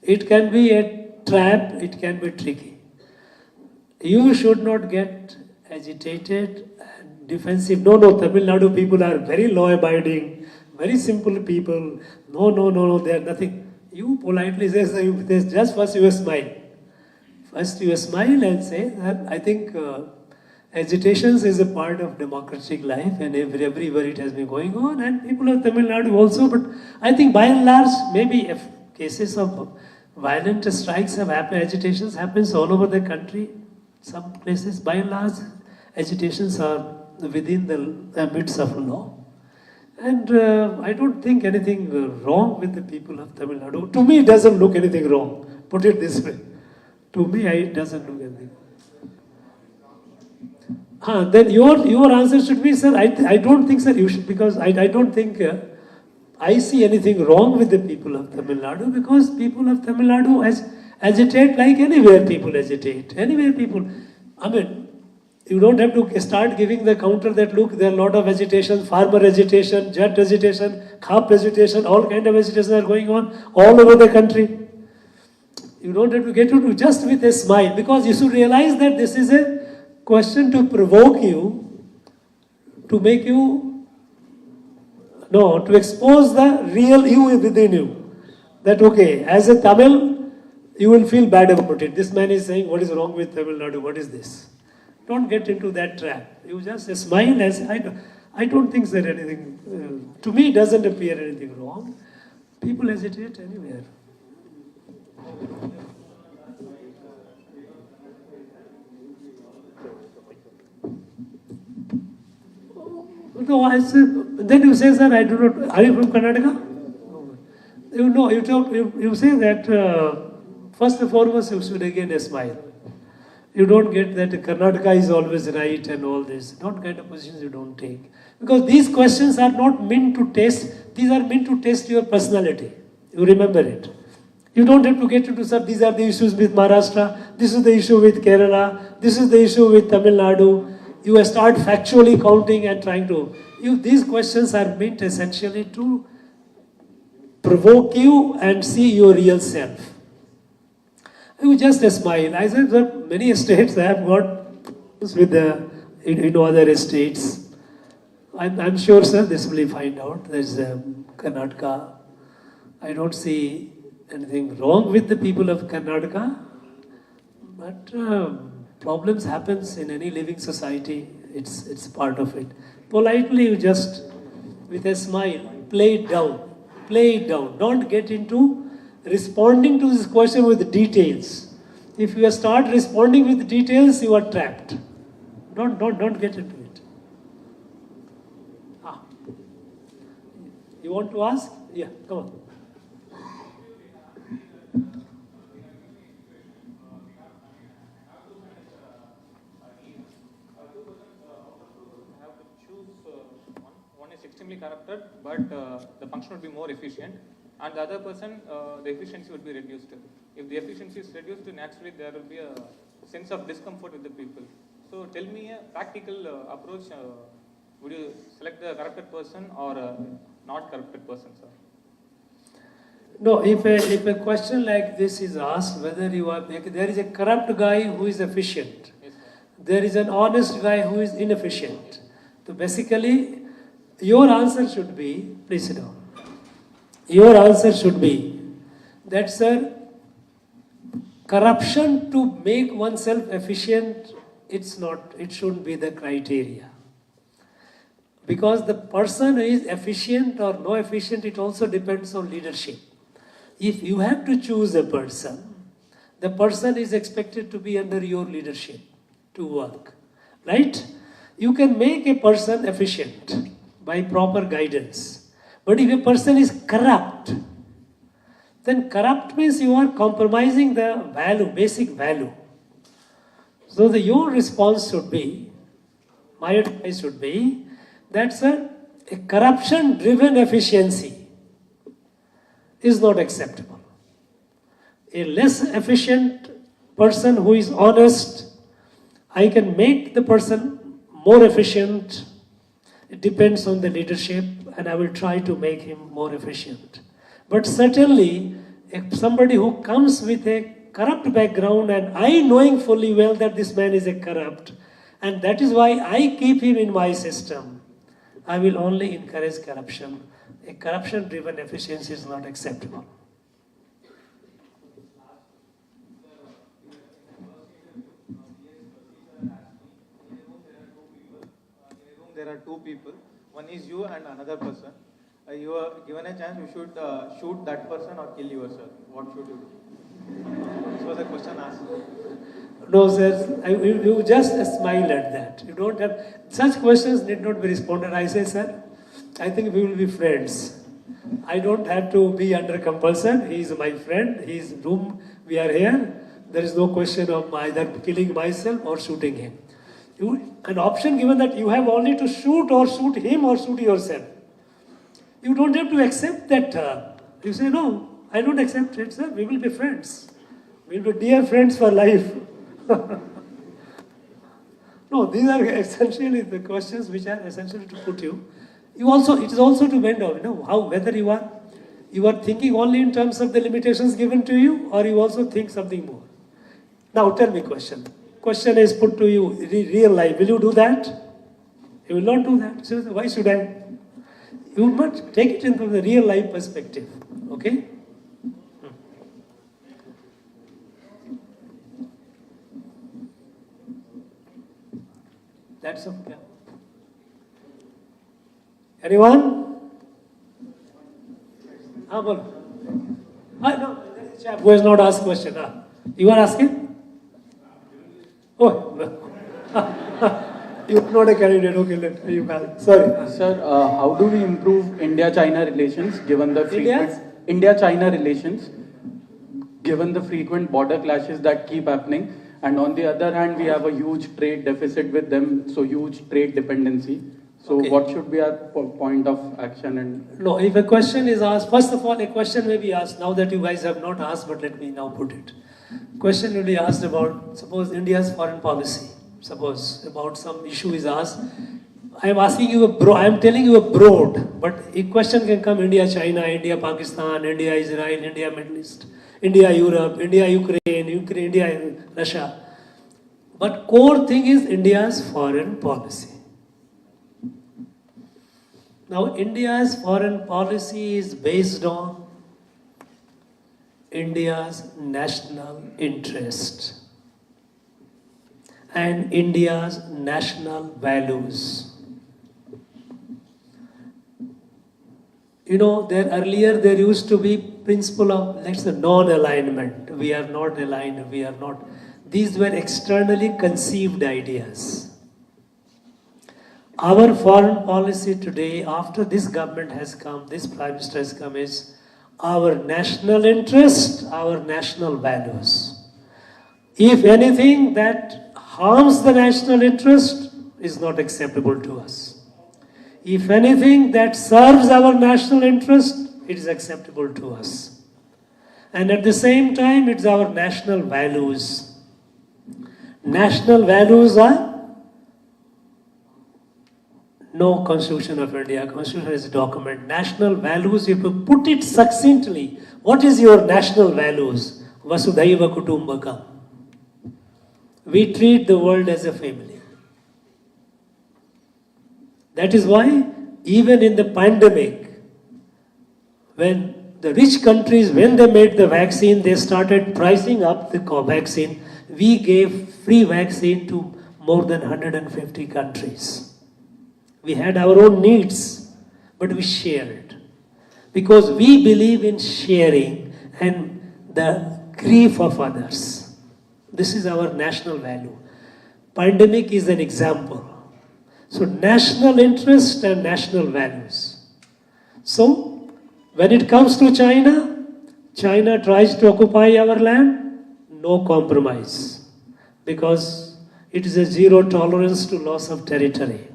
it can be a trap, it can be tricky. You should not get agitated and defensive. No, Tamil Nadu people are very law-abiding, very simple people. No, they are nothing. You politely say, just first you smile. First you smile and say that I think agitations is a part of democratic life and everywhere it has been going on and people of Tamil Nadu also. But I think by and large, maybe if cases of violent strikes have happened, agitations happens all over the country. Some places, by and large, agitations are within the ambits of law. And I don't think anything wrong with the people of Tamil Nadu. To me, it doesn't look anything wrong. Put it this way. To me, it doesn't look anything. Then your answer should be, sir, I don't think, sir, you should, because I don't think I see anything wrong with the people of Tamil Nadu, because people of Tamil Nadu agitate like anywhere people agitate. Anywhere people, I mean, you don't have to start giving the counter that, look, there are a lot of agitation, farmer agitation, jet agitation, khap agitation, all kind of agitation are going on all over the country. You don't have to get into just with a smile, because you should realize that this is a question to provoke you, to make you, no, to expose the real you within you. That, okay, as a Tamil, you will feel bad about it. This man is saying, what is wrong with Tamil Nadu? What is this? Don't get into that trap. You just smile as, I don't think there anything, to me it doesn't appear anything wrong. People agitate anywhere. No, I said, then you say, sir, I do not, are you from Karnataka? You know, you say that first and foremost you should again smile. You don't get that Karnataka is always right and all this. What kind of positions you don't take. Because these questions are not meant to test, these are meant to test your personality. You remember it. You don't have to get into, sir, these are the issues with Maharashtra, this is the issue with Kerala, this is the issue with Tamil Nadu. You start factually counting and trying to, these questions are meant essentially to provoke you and see your real self. You just smile. I said, sir, many states I have got with other states. I'm sure, sir, this will be find out. There's Karnataka. I don't see anything wrong with the people of Karnataka, but problems happens in any living society. It's part of it. Politely, you just, with a smile, play it down. Play it down. Don't get into responding to this question with details. If you start responding with details, you are trapped. Don't get into it. You want to ask? Yeah, come on. One is extremely corrupted, but the function would be more efficient, and the other person, the efficiency would be reduced. If the efficiency is reduced, naturally there will be a sense of discomfort with the people. So tell me a practical approach. Would you select the corrupted person or not corrupted person, sir? No, if a question like this is asked, whether you are, there is a corrupt guy who is efficient. Yes, there is an honest guy who is inefficient. So basically, your answer should be, please sit down. Your answer should be that, sir, corruption to make oneself efficient, it shouldn't be the criteria. Because the person who is efficient or no efficient, it also depends on leadership. If you have to choose a person, the person is expected to be under your leadership to work, right? You can make a person efficient by proper guidance. But if a person is corrupt, then corrupt means you are compromising the value, basic value. So your response should be, my advice should be, that, sir, a corruption-driven efficiency is not acceptable. A less efficient person who is honest, I can make the person more efficient. It depends on the leadership, and I will try to make him more efficient. But certainly, if somebody who comes with a corrupt background, and I knowing fully well that this man is a corrupt, and that is why I keep him in my system, I will only encourage corruption. A corruption-driven efficiency is not acceptable. There are two people. One is you and another person. You are given a chance, you should shoot that person or kill yourself. What should you do? So the question asked. No, sir, you just smile at that. You don't have, such questions need not be responded. I say, sir, I think we will be friends. I don't have to be under compulsion. He is my friend. He is room. We are here. There is no question of either killing myself or shooting him. An option given that you have only to shoot or shoot him or shoot yourself. You don't have to accept that term. You say, no, I don't accept it, sir. We will be friends. We will be dear friends for life. No, these are essentially the questions which are essential to put you. It is also to bend out, whether you are thinking only in terms of the limitations given to you, or you also think something more. Now tell me question. Question is put to you, real life. Will you do that? You will not do that. So why should I? You must take it into the real life perspective. Okay? That's okay. Anyone? No, chap who has not asked question. You are asking? Oh, you're not a candidate. Okay, you can. Sorry. Sir, how do we improve India-China relations given the frequent India-China relations, given the frequent border clashes that keep happening, and on the other hand, we have a huge trade deficit with them, so huge trade dependency. So what should be our point of action? And no, if a question is asked, first of all, a question may be asked, now that you guys have not asked, but let me now put it. Question will be asked about, suppose India's foreign policy, suppose about some issue is asked. I am asking you I am telling you a broad, but a question can come India, China, India, Pakistan, India, Israel, India, Middle East, India, Europe, India, Ukraine, India, Russia. But core thing is India's foreign policy. Now, India's foreign policy is based on India's national interest and India's national values. Earlier there used to be principle of, let's say, non-alignment. We are not aligned, we are not. These were externally conceived ideas. Our foreign policy today, after this government has come, this Prime Minister has come, is our national interest, our national values. If anything that harms the national interest is not acceptable to us. If anything that serves our national interest, it is acceptable to us. And at the same time, it's our national values. National values are no Constitution of India. Constitution is a document. National values, if you put it succinctly, what is your national values? Vasudhaiva Kutumbakam. We treat the world as a family. That is why even in the pandemic, when the rich countries, when they made the vaccine, they started pricing up the vaccine. We gave free vaccine to more than 150 countries. We had our own needs, but we shared. Because we believe in sharing and the grief of others. This is our national value. Pandemic is an example. So national interest and national values. So when it comes to China, China tries to occupy our land, no compromise. Because it is a zero tolerance to loss of territory.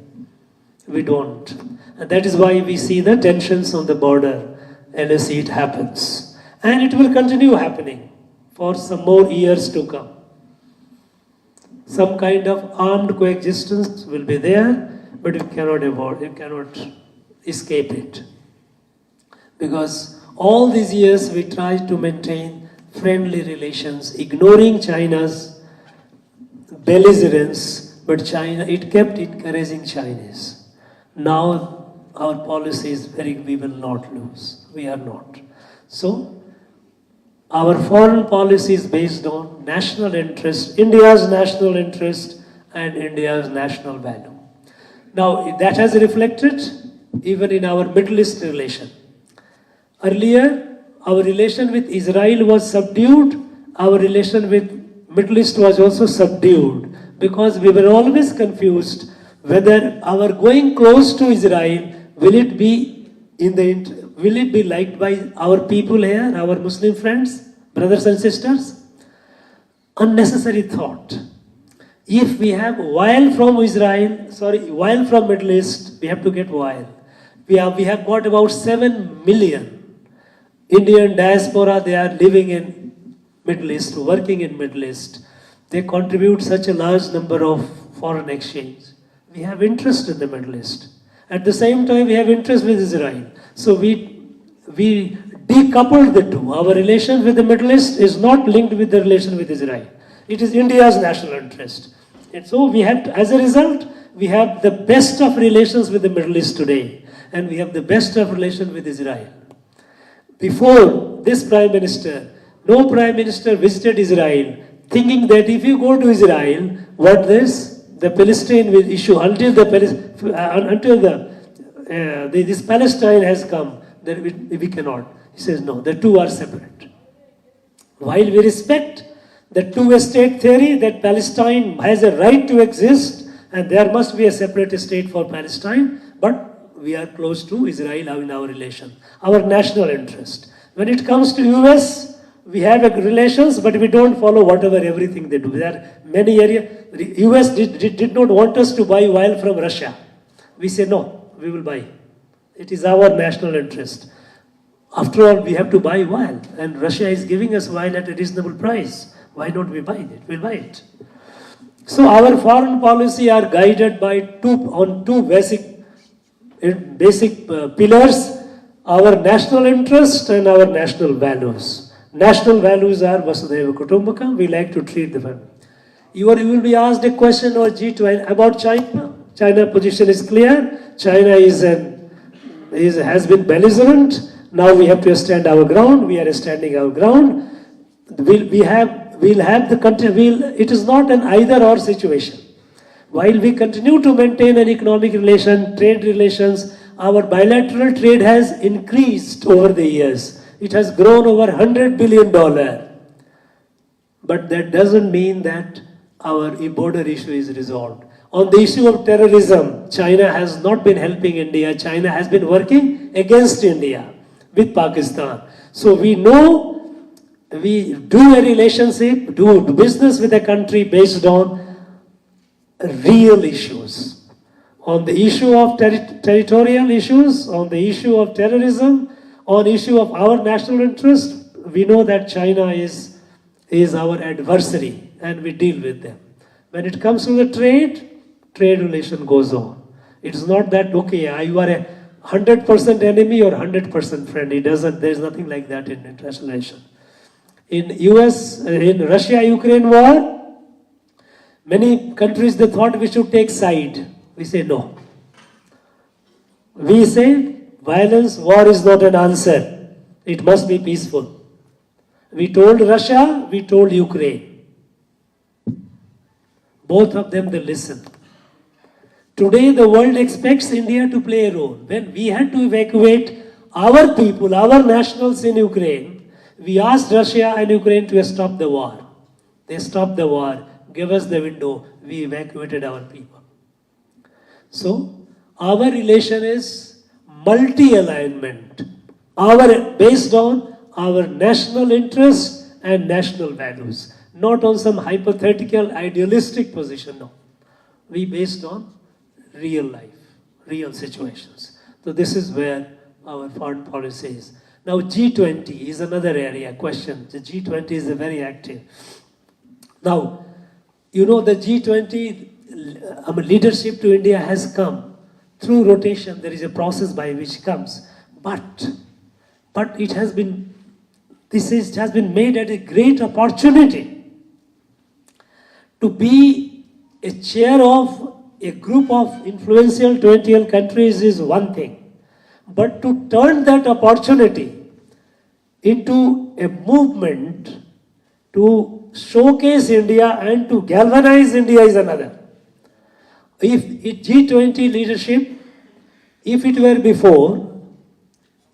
We don't. And that is why we see the tensions on the border. LSE, it happens. And it will continue happening for some more years to come. Some kind of armed coexistence will be there, but you cannot avoid, you cannot escape it. Because all these years we tried to maintain friendly relations, ignoring China's belligerence, but China, it kept encouraging Chinese. Now our policy is we will not lose. We are not. So our foreign policy is based on national interest, India's national interest and India's national value. Now that has reflected even in our Middle East relation. Earlier, our relation with Israel was subdued our relation with Middle East was also subdued because we were always confused whether our going close to Israel, will it be liked by our people here, our Muslim friends, brothers and sisters? Unnecessary thought. If we have oil from oil from Middle East, we have to get oil. We have got about 7 million Indian diaspora, they are living in Middle East, working in Middle East. They contribute such a large number of foreign exchange. We have interest in the Middle East. At the same time, we have interest with Israel. So we decoupled the two. Our relation with the Middle East is not linked with the relation with Israel. It is India's national interest. And so we have, as a result, we have the best of relations with the Middle East today. And we have the best of relation with Israel. Before this Prime Minister, no Prime Minister visited Israel thinking that if you go to Israel, the Palestine will issue until this Palestine has come, then we cannot. He says no, the two are separate. While we respect the two-state theory that Palestine has a right to exist and there must be a separate state for Palestine, but we are close to Israel in our relation, our national interest. When it comes to US, we have relations, but we don't follow everything they do. There are many areas. The US did not want us to buy oil from Russia. We say no, we will buy. It is our national interest. After all, we have to buy oil, and Russia is giving us oil at a reasonable price. Why don't we buy it? We'll buy it. So our foreign policy are guided by two basic pillars: our national interest and our national values. National values are Vasudhaiva Kutumbakam. We like to treat the family. You will be asked a question or G20 about China. China position is clear. China has been belligerent. Now we have to stand our ground. We are standing our ground. We'll have the country. It is not an either-or situation. While we continue to maintain an economic relation, trade relations, our bilateral trade has increased over the years. It has grown over $100 billion. But that doesn't mean that our border issue is resolved. On the issue of terrorism, China has not been helping India. China has been working against India with Pakistan. So we know we do a relationship, do business with a country based on real issues. On the issue of territorial issues, on the issue of terrorism, on issue of our national interest, we know that China is our adversary and we deal with them. When it comes to the trade relation goes on. It is not that, okay, you are a 100% enemy or 100% friend. There is nothing like that in international relation. In Russia-Ukraine war, many countries, they thought we should take side. We say no. We say violence, war is not an answer. It must be peaceful. We told Russia, we told Ukraine. Both of them, they listened. Today, the world expects India to play a role. When we had to evacuate our people, our nationals in Ukraine, we asked Russia and Ukraine to stop the war. They stopped the war, gave us the window, we evacuated our people. So, our relation is multi-alignment, based on our national interests and national values, not on some hypothetical, idealistic position, no. We based on real life, real situations. So this is where our foreign policy is. Now G20 is another area, question. The G20 is very active. Now, you know the G20 leadership to India has come through rotation. There is a process by which it comes. But it has been, has been made at a great opportunity to be a chair of a group of influential 20 countries is one thing. But to turn that opportunity into a movement to showcase India and to galvanize India is another. If G20 leadership, if it were before,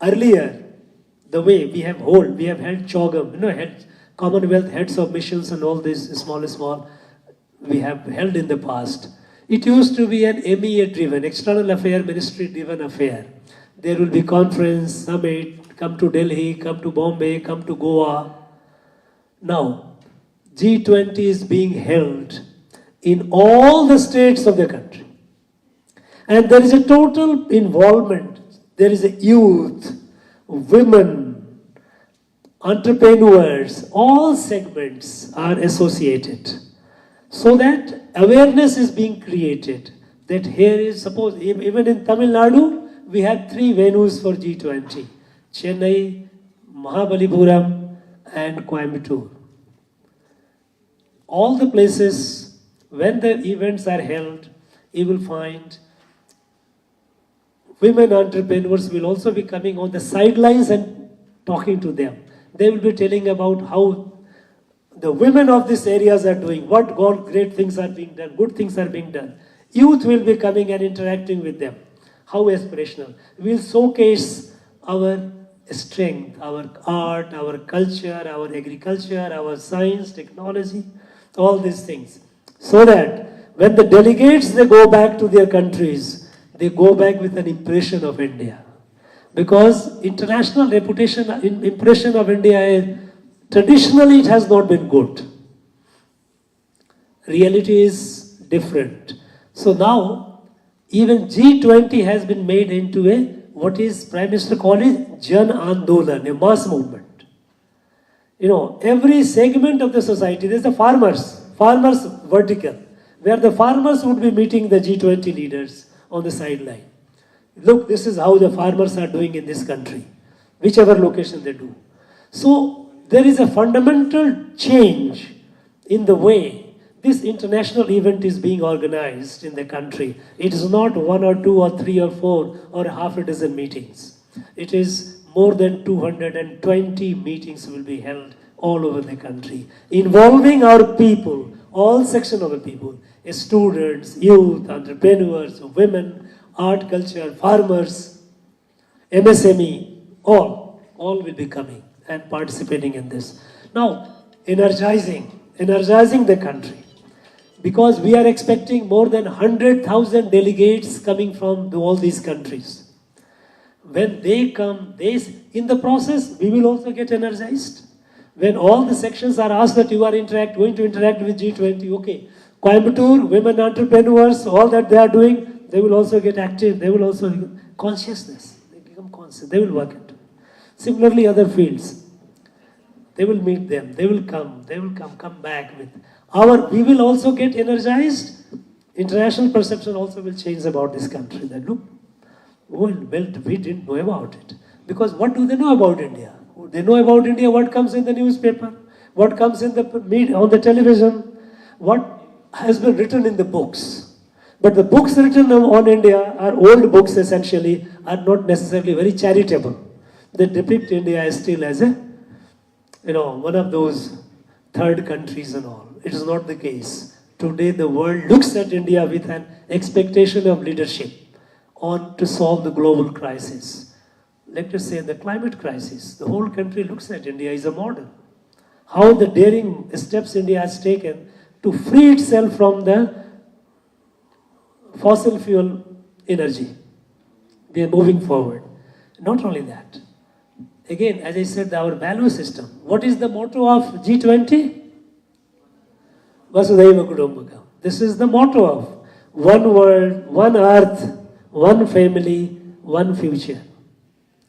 earlier, the way we have held CHOGM, held Commonwealth heads of missions and all this small, we have held in the past. It used to be an MEA-driven, External Affairs Ministry-driven affair. There will be conference, summit, come to Delhi, come to Bombay, come to Goa. Now, G20 is being held in all the states of the country. And there is a total involvement. There is a youth, women, entrepreneurs, all segments are associated. So that awareness is being created. That here is, suppose, even in Tamil Nadu, we have 3 venues for G20. Chennai, Mahabalipuram, and Coimbatore. All the places, when the events are held, you will find women entrepreneurs will also be coming on the sidelines and talking to them. They will be telling about how the women of these areas are doing, what great things are being done, good things are being done. Youth will be coming and interacting with them. How aspirational. We will showcase our strength, our art, our culture, our agriculture, our science, technology, all these things. So that when the delegates, they go back to their countries, they go back with an impression of India. Because international reputation, impression of India is, traditionally it has not been good. Reality is different. So now, even G20 has been made into a, what is Prime Minister called it, Jan Andolan, a mass movement. You know, every segment of the society, there's the farmers vertical, where the farmers would be meeting the G20 leaders on the sideline. Look, this is how the farmers are doing in this country, whichever location they do. So there is a fundamental change in the way this international event is being organized in the country. It is not 1 or 2 or 3 or 4 or half a dozen meetings. It is more than 220 meetings will be held all over the country, involving our people, all sections of the people, students, youth, entrepreneurs, women, art, culture, farmers, MSME, all will be coming and participating in this. Now, energizing the country, because we are expecting more than 100,000 delegates coming from all these countries. When they come, in the process, we will also get energized. When all the sections are asked that you are going to interact with G20, okay, Coimbatore, women entrepreneurs, all that they are doing, they will also get active, they will also, consciousness, they become conscious, they will work it. Similarly, other fields, they will meet them, they will come back with we will also get energized. International perception also will change about this country. That look, well, we didn't know about it. Because what do they know about India? They know about India what comes in the newspaper, what comes in the media, on the television, what has been written in the books. But the books written on India are old books essentially, are not necessarily very charitable. They depict India as still as a, one of those third countries and all. It is not the case. Today the world looks at India with an expectation of leadership to solve the global crisis. Let us say the climate crisis. The whole country looks at India as a model. How the daring steps India has taken to free itself from the fossil fuel energy. We are moving forward. Not only that. Again, as I said, our value system. What is the motto of G20? Vasudhaiva Kutumbakam. This is the motto of one world, one earth, one family, one future.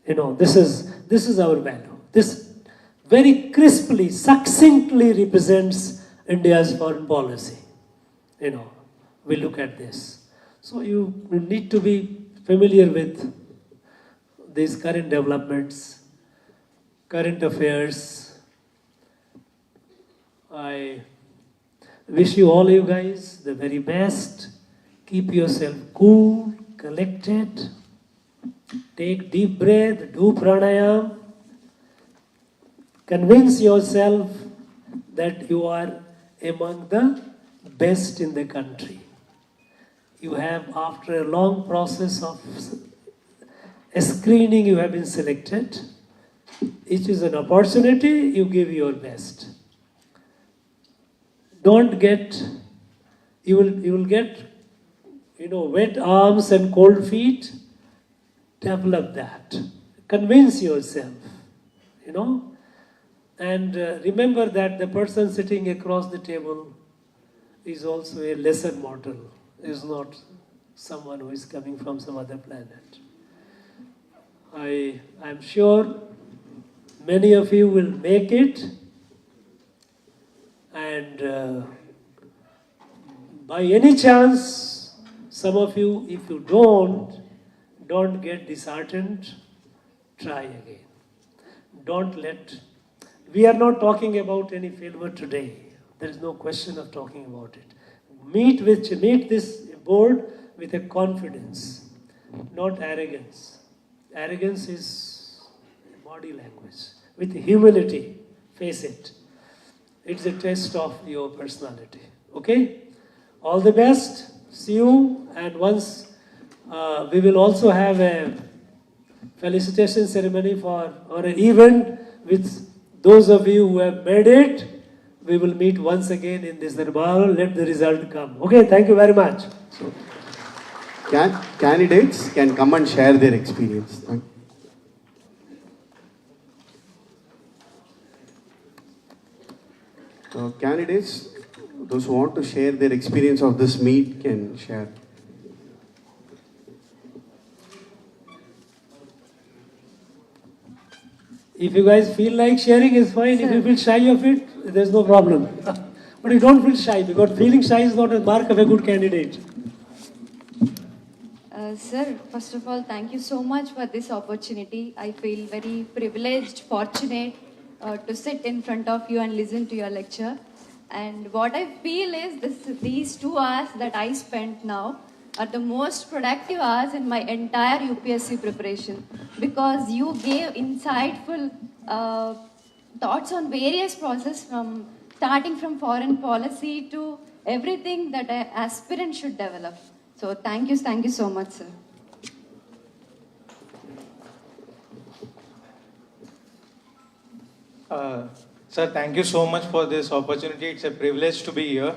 This is our value. This very crisply, succinctly represents India's foreign policy. We look at this. So you need to be familiar with these current developments, current affairs. I wish all you guys the very best. Keep yourself cool, collected. Take deep breath, do pranayam. Convince yourself that you are among the best in the country. You have, after a long process of screening, you have been selected. It is an opportunity, you give your best. don't get, you will get, wet arms and cold feet. Develop that. Convince yourself, and remember that the person sitting across the table is also a lesser mortal, is not someone who is coming from some other planet. I'm sure many of you will make it, and by any chance, some of you, if you don't get disheartened, try again. We are not talking about any failure today. There is no question of talking about it. Meet this board with a confidence, not arrogance. Arrogance is body language. With humility, face it. It's a test of your personality. Okay? All the best. See you. And once we will also have a felicitation ceremony or an event with those of you who have made it. We will meet once again in this darbar. Let the result come. Okay, thank you very much. Candidates can come and share their experience. Candidates, those who want to share their experience of this meet can share. If you guys feel like sharing, is fine. If you feel shy of it, there's no problem. But you don't feel shy, because feeling shy is not a mark of a good candidate. Sir, first of all, thank you so much for this opportunity. I feel very privileged, fortunate to sit in front of you and listen to your lecture. And what I feel is these 2 hours that I spent now are the most productive hours in my entire UPSC preparation, because you gave insightful thoughts on various processes, starting from foreign policy to everything that an aspirant should develop. So thank you so much, sir. Sir, thank you so much for this opportunity. It's a privilege to be here.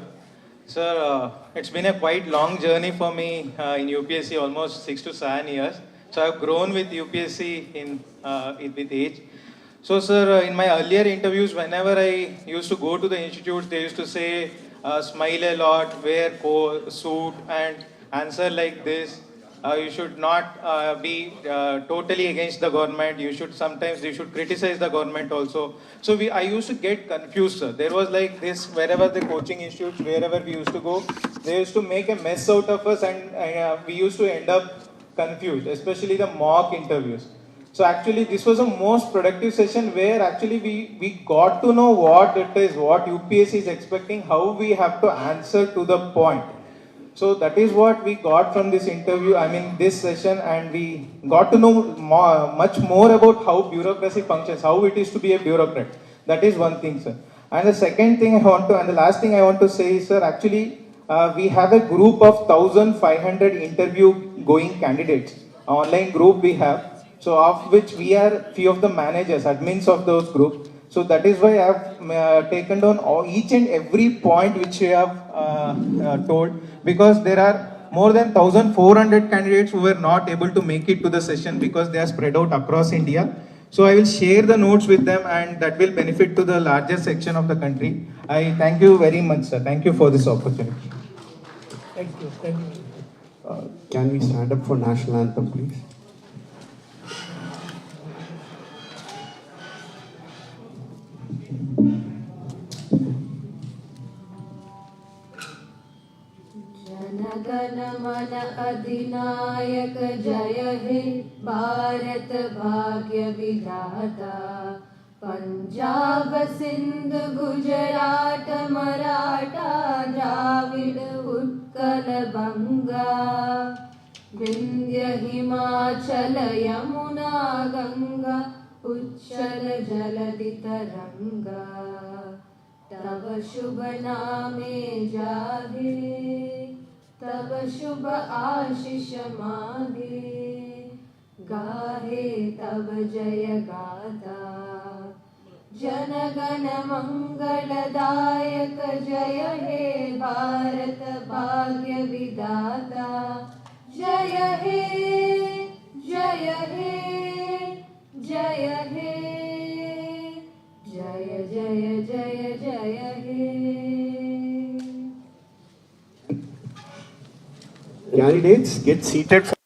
Sir, it's been a quite long journey for me in UPSC, almost 6 to 7 years. So I've grown with UPSC with age. So sir, in my earlier interviews, whenever I used to go to the institute, they used to say, smile a lot, wear suit and answer like this. You should not be totally against the government. Sometimes you should criticize the government also. So I used to get confused, sir. There was like this, wherever the coaching institutes, wherever we used to go, they used to make a mess out of us, and we used to end up confused, especially the mock interviews. So actually this was a most productive session where actually we got to know what it is, what UPSC is expecting, how we have to answer to the point. So that is what we got from this interview, this session, and we got to know much more about how bureaucracy functions, how it is to be a bureaucrat. That is one thing, sir. And the second thing and the last thing I want to say is, sir, actually we have a group of 1,500 interview going candidates, online group we have. So of which we are few of the managers, admins of those groups. So that is why I have taken down each and every point which you have told, because there are more than 1,400 candidates who were not able to make it to the session because they are spread out across India. So I will share the notes with them, and that will benefit to the larger section of the country. I thank you very much, sir. Thank you for this opportunity. Thank you. Thank you. Can we stand up for national anthem, please? जनगण मन अधिनायक जय हे भारत भाग्य विधाता पंजाब सिंध गुजरात मराठा द्राविड उत्कल बंगा विंध्य हिमाचल यमुना गंगा उच्चल जलधि तरंगा तब शुभ नामे जागे तब शुभ आशीष मागे गाहे तब जय गाथा जनगण मंगलदायक जय हे भारत भाग्य विधाता जय हे जय हे जय हे जय जय जय जय हे. Candidates get seated.